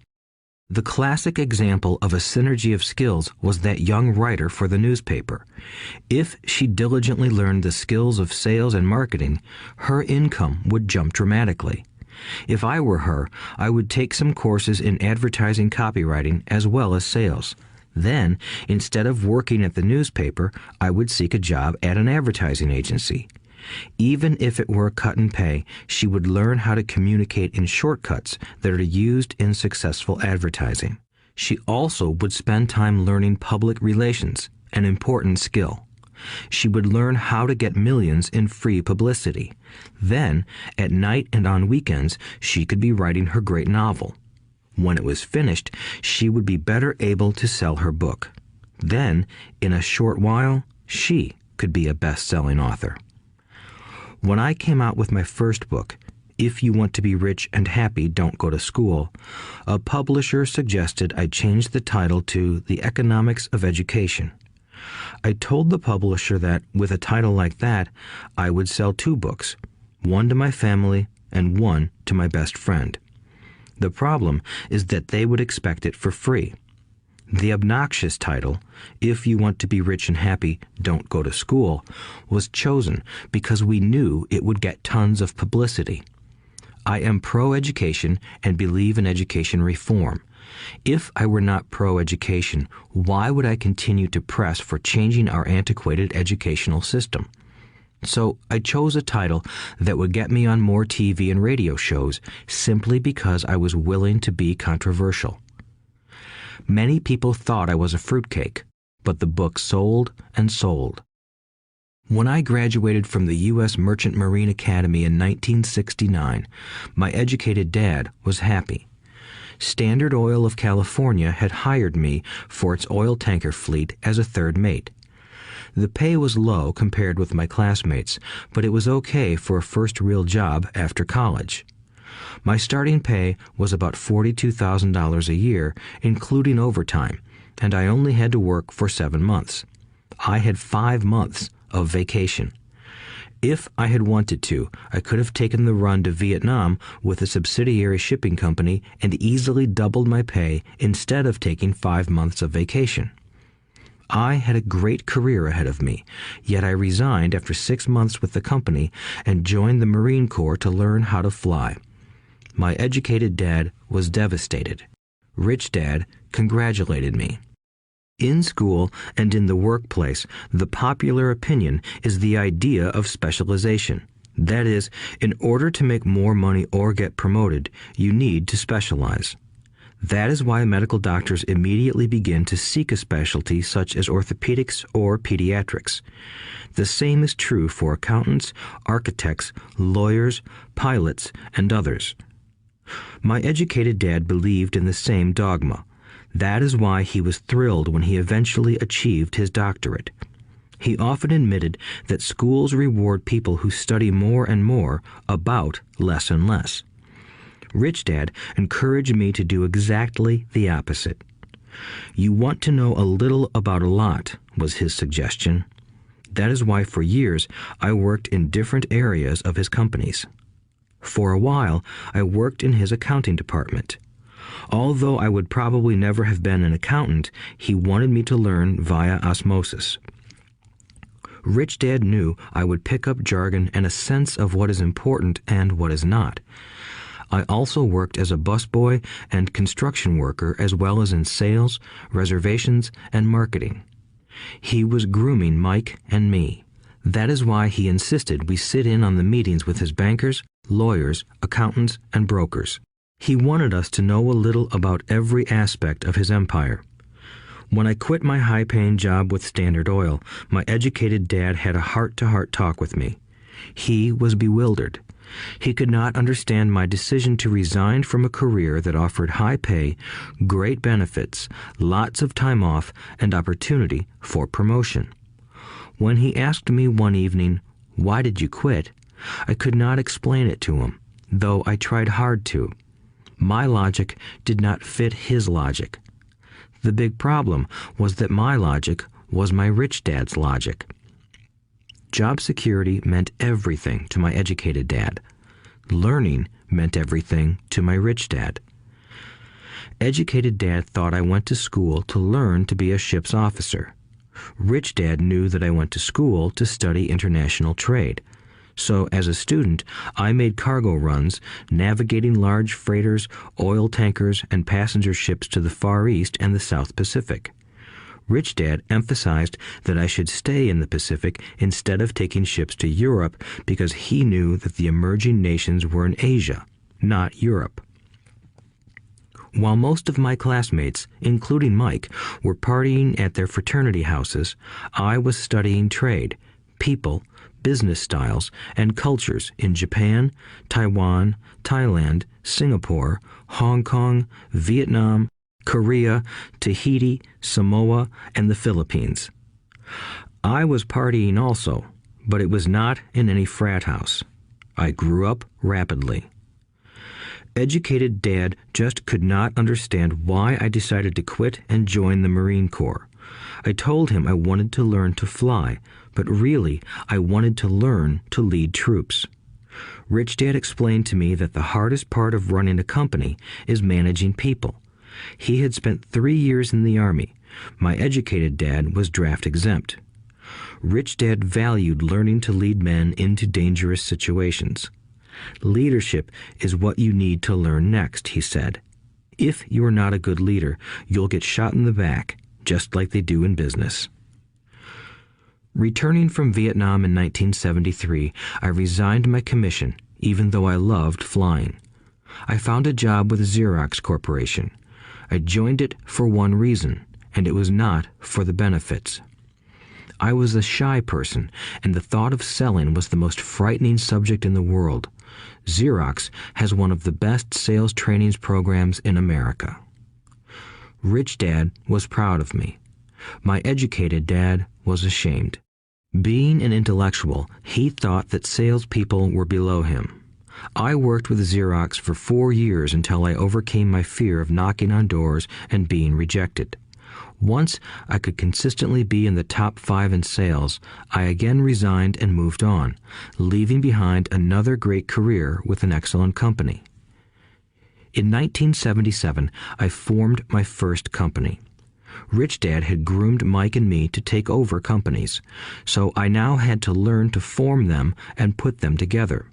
The classic example of a synergy of skills was that young writer for the newspaper. If she diligently learned the skills of sales and marketing, her income would jump dramatically. If I were her, I would take some courses in advertising copywriting as well as sales. Then, instead of working at the newspaper, I would seek a job at an advertising agency. Even if it were a cut in pay, she would learn how to communicate in shortcuts that are used in successful advertising. She also would spend time learning public relations, an important skill. She would learn how to get millions in free publicity. Then, at night and on weekends, she could be writing her great novel. When it was finished, she would be better able to sell her book. Then, in a short while, she could be a best-selling author. When I came out with my first book, If You Want to Be Rich and Happy, Don't Go to School, a publisher suggested I change the title to The Economics of Education. I told the publisher that, with a title like that, I would sell 2 books, one to my family and one to my best friend. The problem is that they would expect it for free. The obnoxious title, If You Want to Be Rich and Happy, Don't Go to School, was chosen because we knew it would get tons of publicity. I am pro-education and believe in education reform. If I were not pro-education, why would I continue to press for changing our antiquated educational system? So I chose a title that would get me on more TV and radio shows simply because I was willing to be controversial. Many people thought I was a fruitcake, but the book sold and sold. When I graduated from the U.S. Merchant Marine Academy in 1969, my educated dad was happy. Standard Oil of California had hired me for its oil tanker fleet as a third mate. The pay was low compared with my classmates, but it was okay for a first real job after college. My starting pay was about $42,000 a year, including overtime, and I only had to work for 7 months. I had 5 months of vacation. If I had wanted to, I could have taken the run to Vietnam with a subsidiary shipping company and easily doubled my pay instead of taking 5 months of vacation. I had a great career ahead of me, yet I resigned after 6 months with the company and joined the Marine Corps to learn how to fly. My educated dad was devastated. Rich Dad congratulated me. In school and in the workplace, the popular opinion is the idea of specialization. That is, in order to make more money or get promoted, you need to specialize. That is why medical doctors immediately begin to seek a specialty such as orthopedics or pediatrics. The same is true for accountants, architects, lawyers, pilots, and others. My educated dad believed in the same dogma. That is why he was thrilled when he eventually achieved his doctorate. He often admitted that schools reward people who study more and more about less and less. Rich Dad encouraged me to do exactly the opposite. You want to know a little about a lot, was his suggestion. That is why for years I worked in different areas of his companies. For a while, I worked in his accounting department. Although I would probably never have been an accountant, he wanted me to learn via osmosis. Rich Dad knew I would pick up jargon and a sense of what is important and what is not. I also worked as a busboy and construction worker as well as in sales, reservations, and marketing. He was grooming Mike and me. That is why he insisted we sit in on the meetings with his bankers, lawyers, accountants, and brokers. He wanted us to know a little about every aspect of his empire. When I quit my high-paying job with Standard Oil, my educated dad had a heart-to-heart talk with me. He was bewildered. He could not understand my decision to resign from a career that offered high pay, great benefits, lots of time off, and opportunity for promotion. When he asked me one evening, "Why did you quit?" I could not explain it to him, though I tried hard to. My logic did not fit his logic. The big problem was that my logic was my rich dad's logic. Job security meant everything to my educated dad. Learning meant everything to my rich dad. Educated dad thought I went to school to learn to be a ship's officer. Rich dad knew that I went to school to study international trade. So as a student, I made cargo runs, navigating large freighters, oil tankers, and passenger ships to the Far East and the South Pacific. Rich Dad emphasized that I should stay in the Pacific instead of taking ships to Europe because he knew that the emerging nations were in Asia, not Europe. While most of my classmates, including Mike, were partying at their fraternity houses, I was studying trade, people, business styles, and cultures in Japan, Taiwan, Thailand, Singapore, Hong Kong, Vietnam, Korea, Tahiti, Samoa, and the Philippines. I was partying also, but it was not in any frat house. I grew up rapidly. Educated Dad just could not understand why I decided to quit and join the Marine Corps. I told him I wanted to learn to fly, but really I wanted to learn to lead troops. Rich Dad explained to me that the hardest part of running a company is managing people. He had spent 3 years in the Army. My educated dad was draft exempt. Rich Dad valued learning to lead men into dangerous situations. Leadership is what you need to learn next, he said. If you are not a good leader, you'll get shot in the back, just like they do in business. Returning from Vietnam in 1973, I resigned my commission, even though I loved flying. I found a job with Xerox Corporation. I joined it for one reason, and it was not for the benefits. I was a shy person, and the thought of selling was the most frightening subject in the world. Xerox has one of the best sales training programs in America. Rich Dad was proud of me. My educated dad was ashamed. Being an intellectual, he thought that salespeople were below him. I worked with Xerox for 4 years until I overcame my fear of knocking on doors and being rejected. Once I could consistently be in the top 5 in sales, I again resigned and moved on, leaving behind another great career with an excellent company. In 1977, I formed my first company. Rich Dad had groomed Mike and me to take over companies, so I now had to learn to form them and put them together.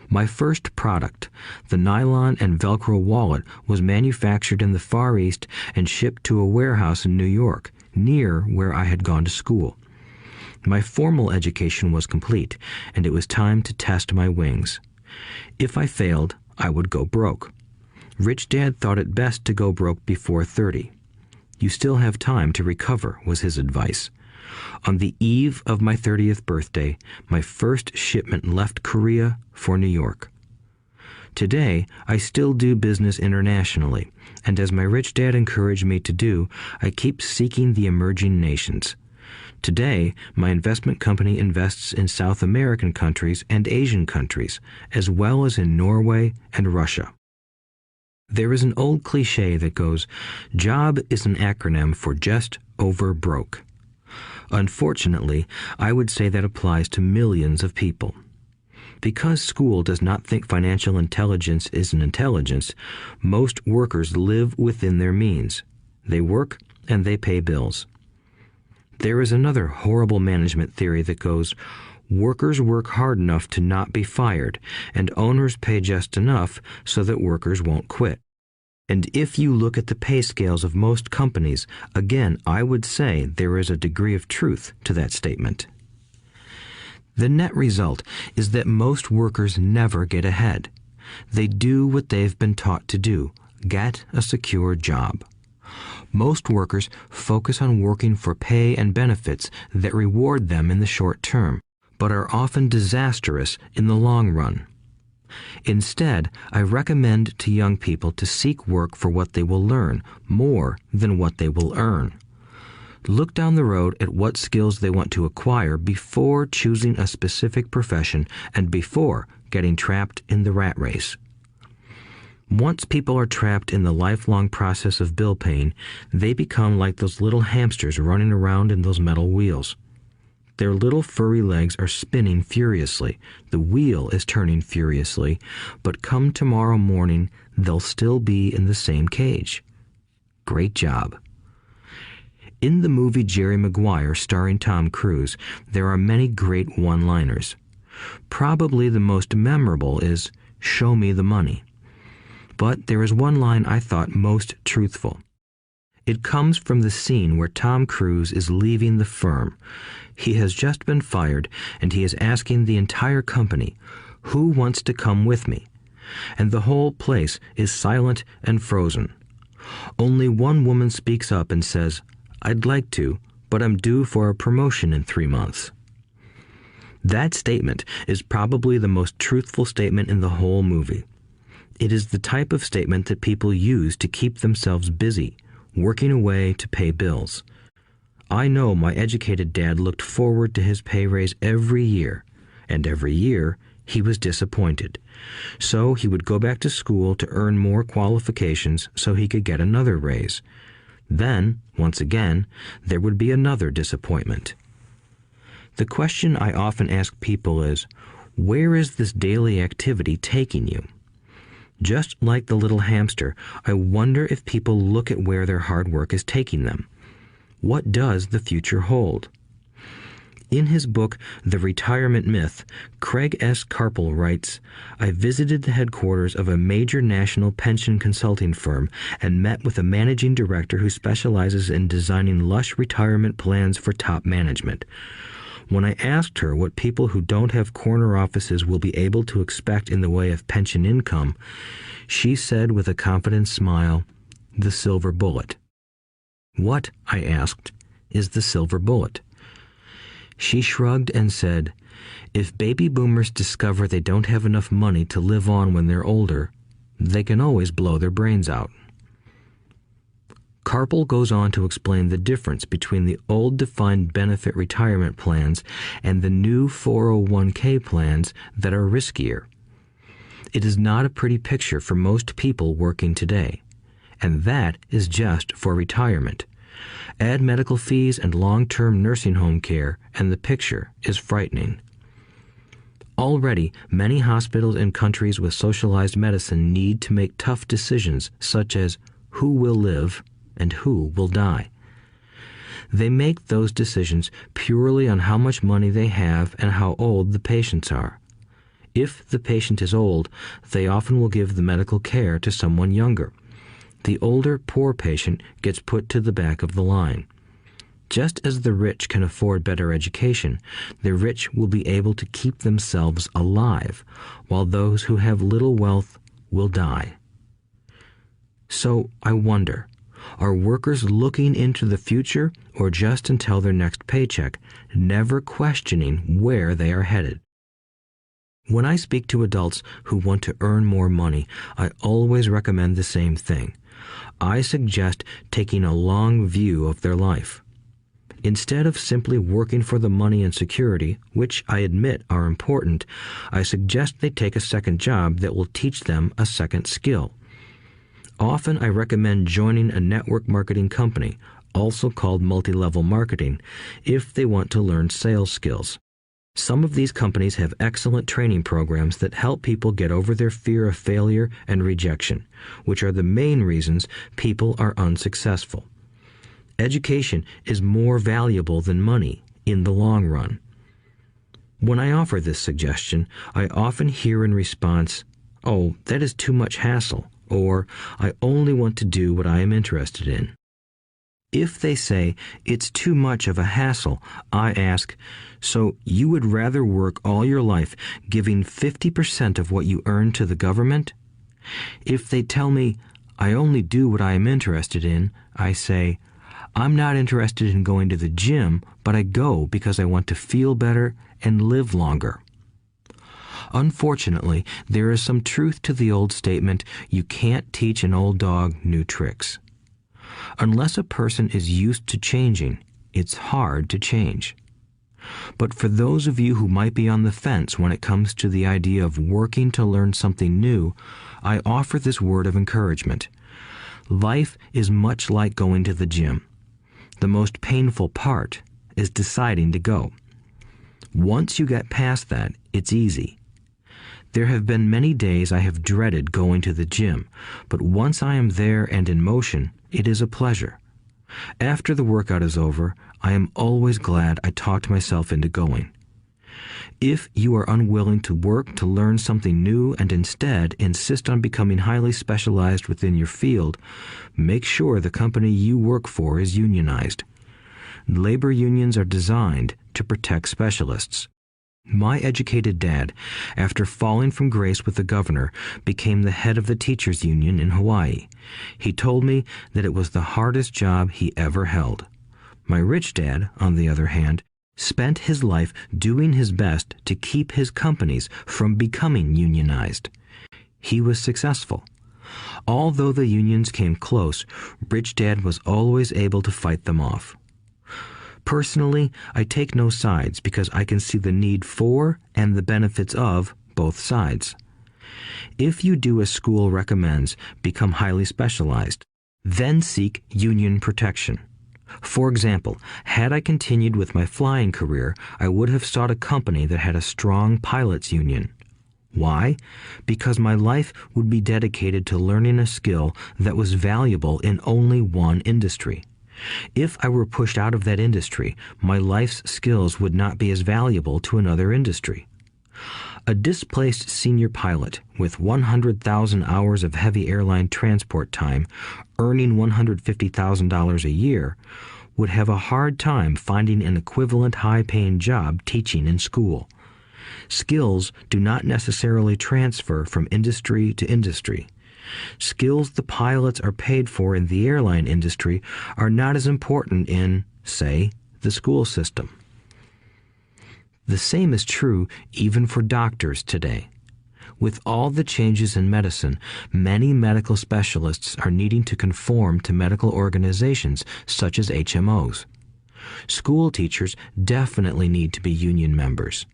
My first product, the nylon and Velcro wallet, was manufactured in the Far East and shipped to a warehouse in New York, near where I had gone to school. My formal education was complete, and it was time to test my wings. If I failed, I would go broke. Rich Dad thought it best to go broke before 30. You still have time to recover, was his advice. On the eve of my 30th birthday, my first shipment left Korea for New York. Today, I still do business internationally, and as my rich dad encouraged me to do, I keep seeking the emerging nations. Today, my investment company invests in South American countries and Asian countries, as well as in Norway and Russia. There is an old cliche that goes, "Job is an acronym for just over broke." Unfortunately, I would say that applies to millions of people. Because school does not think financial intelligence is an intelligence, most workers live within their means. They work and they pay bills. There is another horrible management theory that goes, workers work hard enough to not be fired, and owners pay just enough so that workers won't quit. And if you look at the pay scales of most companies, again, I would say there is a degree of truth to that statement. The net result is that most workers never get ahead. They do what they've been taught to do, get a secure job. Most workers focus on working for pay and benefits that reward them in the short term, but are often disastrous in the long run. Instead, I recommend to young people to seek work for what they will learn more than what they will earn. Look down the road at what skills they want to acquire before choosing a specific profession and before getting trapped in the rat race. Once people are trapped in the lifelong process of bill paying, they become like those little hamsters running around in those metal wheels. Their little furry legs are spinning furiously, the wheel is turning furiously, but come tomorrow morning, they'll still be in the same cage. Great job. In the movie Jerry Maguire, starring Tom Cruise, there are many great one-liners. Probably the most memorable is, "Show me the money." But there is one line I thought most truthful. It comes from the scene where Tom Cruise is leaving the firm. He has just been fired, and he is asking the entire company, "Who wants to come with me?" And the whole place is silent and frozen. Only one woman speaks up and says, "I'd like to, but I'm due for a promotion in 3 months." That statement is probably the most truthful statement in the whole movie. It is the type of statement that people use to keep themselves busy, working away to pay bills. I know my educated dad looked forward to his pay raise every year, and every year he was disappointed. So he would go back to school to earn more qualifications so he could get another raise. Then, once again, there would be another disappointment. The question I often ask people is, where is this daily activity taking you? Just like the little hamster, I wonder if people look at where their hard work is taking them. What does the future hold? In his book, The Retirement Myth, Craig S. Carpel writes, "I visited the headquarters of a major national pension consulting firm and met with a managing director who specializes in designing lush retirement plans for top management. When I asked her what people who don't have corner offices will be able to expect in the way of pension income, she said with a confident smile, 'The silver bullet.'" "What," I asked, "is the silver bullet?" She shrugged and said, "If baby boomers discover they don't have enough money to live on when they're older, they can always blow their brains out." Carpel goes on to explain the difference between the old defined benefit retirement plans and the new 401k plans that are riskier. It is not a pretty picture for most people working today, and that is just for retirement. Add medical fees and long-term nursing home care, and the picture is frightening. Already, many hospitals in countries with socialized medicine need to make tough decisions such as who will live and who will die. They make those decisions purely on how much money they have and how old the patients are. If the patient is old, they often will give the medical care to someone younger. The older, poor patient gets put to the back of the line. Just as the rich can afford better education, the rich will be able to keep themselves alive, while those who have little wealth will die. So I wonder, are workers looking into the future or just until their next paycheck, never questioning where they are headed? When I speak to adults who want to earn more money, I always recommend the same thing. I suggest taking a long view of their life. Instead of simply working for the money and security, which I admit are important, I suggest they take a second job that will teach them a second skill. Often I recommend joining a network marketing company, also called multi-level marketing, if they want to learn sales skills. Some of these companies have excellent training programs that help people get over their fear of failure and rejection, which are the main reasons people are unsuccessful. Education is more valuable than money in the long run. When I offer this suggestion, I often hear in response, "Oh, that is too much hassle," or "I only want to do what I am interested in." If they say it's too much of a hassle, I ask, so you would rather work all your life giving 50% of what you earn to the government? If they tell me, I only do what I am interested in, I say, I'm not interested in going to the gym, but I go because I want to feel better and live longer. Unfortunately, there is some truth to the old statement, you can't teach an old dog new tricks. Unless a person is used to changing, it's hard to change. But for those of you who might be on the fence when it comes to the idea of working to learn something new, I offer this word of encouragement. Life is much like going to the gym. The most painful part is deciding to go. Once you get past that, it's easy. There have been many days I have dreaded going to the gym, but once I am there and in motion, it is a pleasure. After the workout is over, I am always glad I talked myself into going. If you are unwilling to work to learn something new and instead insist on becoming highly specialized within your field, make sure the company you work for is unionized. Labor unions are designed to protect specialists. My educated dad, after falling from grace with the governor, became the head of the teachers' union in Hawaii. He told me that it was the hardest job he ever held. My rich dad, on the other hand, spent his life doing his best to keep his companies from becoming unionized. He was successful. Although the unions came close, Rich Dad was always able to fight them off. Personally, I take no sides because I can see the need for and the benefits of both sides. If you do as school recommends, become highly specialized, then seek union protection. For example, had I continued with my flying career, I would have sought a company that had a strong pilots union. Why? Because my life would be dedicated to learning a skill that was valuable in only one industry. If I were pushed out of that industry, my life's skills would not be as valuable to another industry. A displaced senior pilot with 100,000 hours of heavy airline transport time, earning $150,000 a year, would have a hard time finding an equivalent high-paying job teaching in school. Skills do not necessarily transfer from industry to industry. Skills the pilots are paid for in the airline industry are not as important in, say, the school system. The same is true even for doctors today. With all the changes in medicine, many medical specialists are needing to conform to medical organizations such as HMOs. School teachers definitely need to be union members.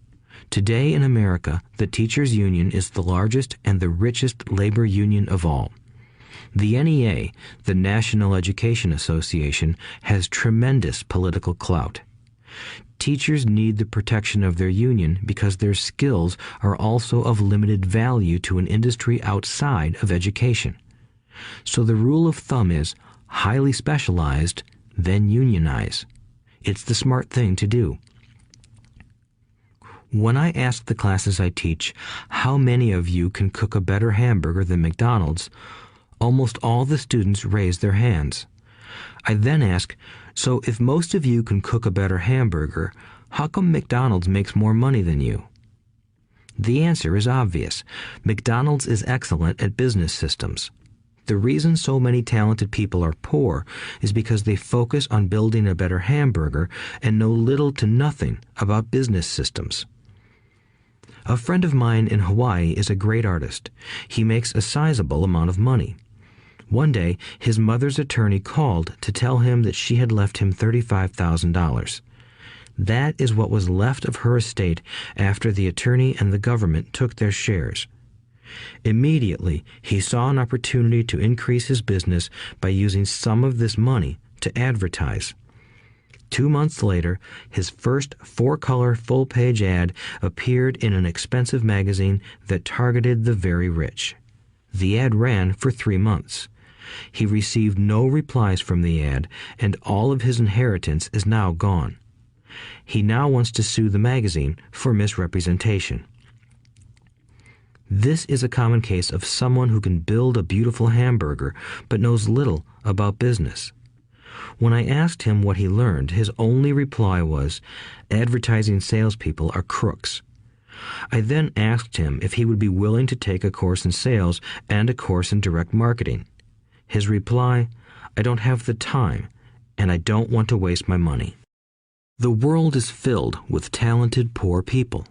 Today in America, the teachers' union is the largest and the richest labor union of all. The NEA, the National Education Association, has tremendous political clout. Teachers need the protection of their union because their skills are also of limited value to an industry outside of education. So the rule of thumb is highly specialized, then unionize. It's the smart thing to do. When I ask the classes I teach, how many of you can cook a better hamburger than McDonald's, almost all the students raise their hands. I then ask, so if most of you can cook a better hamburger, how come McDonald's makes more money than you? The answer is obvious. McDonald's is excellent at business systems. The reason so many talented people are poor is because they focus on building a better hamburger and know little to nothing about business systems. A friend of mine in Hawaii is a great artist. He makes a sizable amount of money. One day, his mother's attorney called to tell him that she had left him $35,000. That is what was left of her estate after the attorney and the government took their shares. Immediately, he saw an opportunity to increase his business by using some of this money to advertise. 2 months later, his first 4-color full-page ad appeared in an expensive magazine that targeted the very rich. The ad ran for 3 months. He received no replies from the ad, and all of his inheritance is now gone. He now wants to sue the magazine for misrepresentation. This is a common case of someone who can build a beautiful hamburger but knows little about business. When I asked him what he learned, his only reply was, "Advertising salespeople are crooks." I then asked him if he would be willing to take a course in sales and a course in direct marketing. His reply, "I don't have the time, and I don't want to waste my money." The world is filled with talented poor people.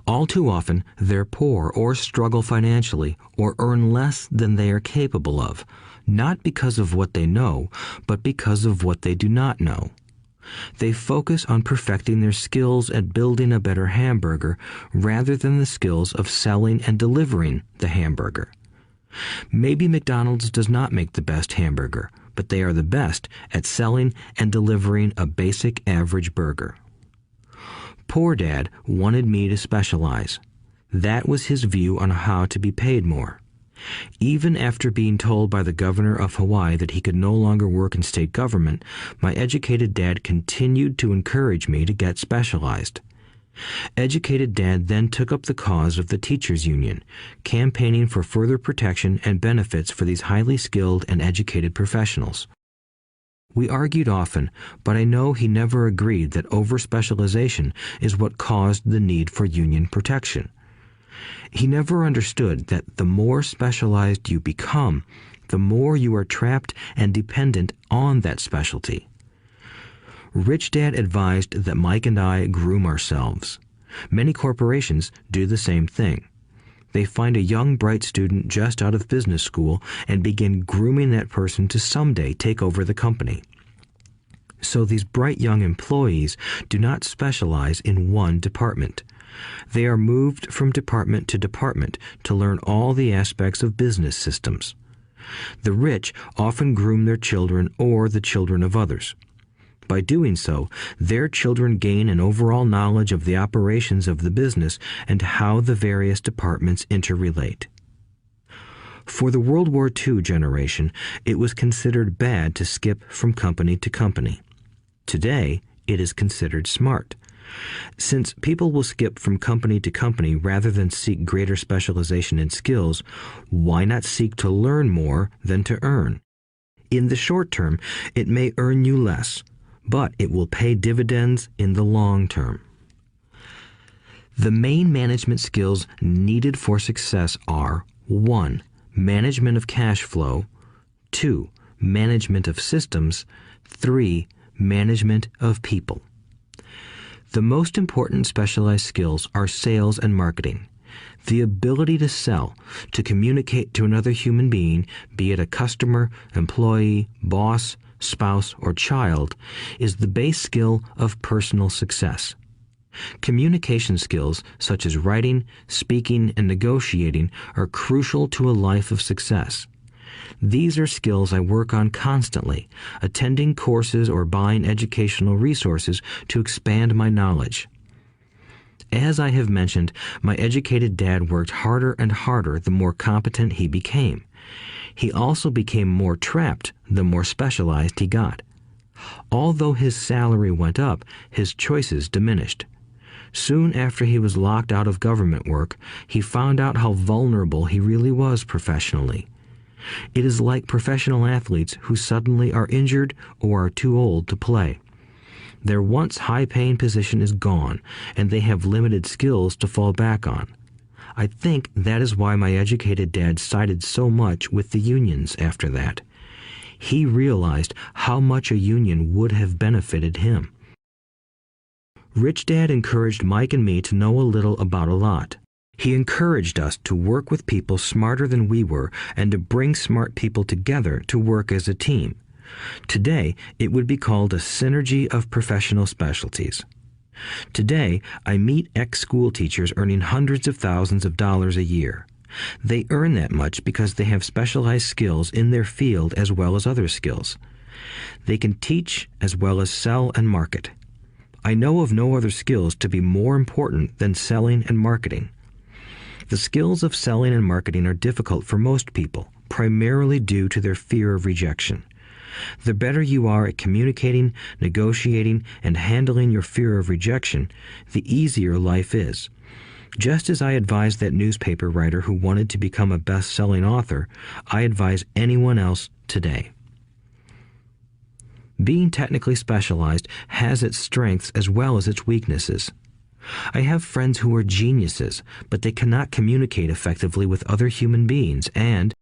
All too often, they're poor or struggle financially or earn less than they are capable of, not because of what they know, but because of what they do not know. They focus on perfecting their skills at building a better hamburger rather than the skills of selling and delivering the hamburger. Maybe McDonald's does not make the best hamburger, but they are the best at selling and delivering a basic average burger. Poor Dad wanted me to specialize. That was his view on how to be paid more. Even after being told by the governor of Hawaii that he could no longer work in state government, my educated dad continued to encourage me to get specialized. Educated Dad then took up the cause of the teachers' union, campaigning for further protection and benefits for these highly skilled and educated professionals. We argued often, but I know he never agreed that over-specialization is what caused the need for union protection. He never understood that the more specialized you become, the more you are trapped and dependent on that specialty. Rich Dad advised that Mike and I groom ourselves. Many corporations do the same thing. They find a young, bright student just out of business school and begin grooming that person to someday take over the company. So these bright young employees do not specialize in one department. They are moved from department to department to learn all the aspects of business systems. The rich often groom their children or the children of others. By doing so, their children gain an overall knowledge of the operations of the business and how the various departments interrelate. For the World War II generation, it was considered bad to skip from company to company. Today, it is considered smart. Since people will skip from company to company rather than seek greater specialization in skills, why not seek to learn more than to earn? In the short term, it may earn you less, but it will pay dividends in the long term. The main management skills needed for success are 1. Management of cash flow, 2. Management of systems, 3. Management of people. The most important specialized skills are sales and marketing. The ability to sell, to communicate to another human being, be it a customer, employee, boss, spouse, or child, is the base skill of personal success. Communication skills such as writing, speaking, and negotiating are crucial to a life of success. These are skills I work on constantly, attending courses or buying educational resources to expand my knowledge. As I have mentioned, my educated dad worked harder and harder the more competent he became. He also became more trapped the more specialized he got. Although his salary went up, his choices diminished. Soon after he was locked out of government work, he found out how vulnerable he really was professionally. It is like professional athletes who suddenly are injured or are too old to play. Their once high-paying position is gone, and they have limited skills to fall back on. I think that is why my educated dad sided so much with the unions after that. He realized how much a union would have benefited him. Rich Dad encouraged Mike and me to know a little about a lot. He encouraged us to work with people smarter than we were and to bring smart people together to work as a team. Today, it would be called a synergy of professional specialties. Today, I meet ex-school teachers earning hundreds of thousands of dollars a year. They earn that much because they have specialized skills in their field as well as other skills. They can teach as well as sell and market. I know of no other skills to be more important than selling and marketing. The skills of selling and marketing are difficult for most people, primarily due to their fear of rejection. The better you are at communicating, negotiating, and handling your fear of rejection, the easier life is. Just as I advise that newspaper writer who wanted to become a best-selling author, I advise anyone else today. Being technically specialized has its strengths as well as its weaknesses. I have friends who are geniuses, but they cannot communicate effectively with other human beings and,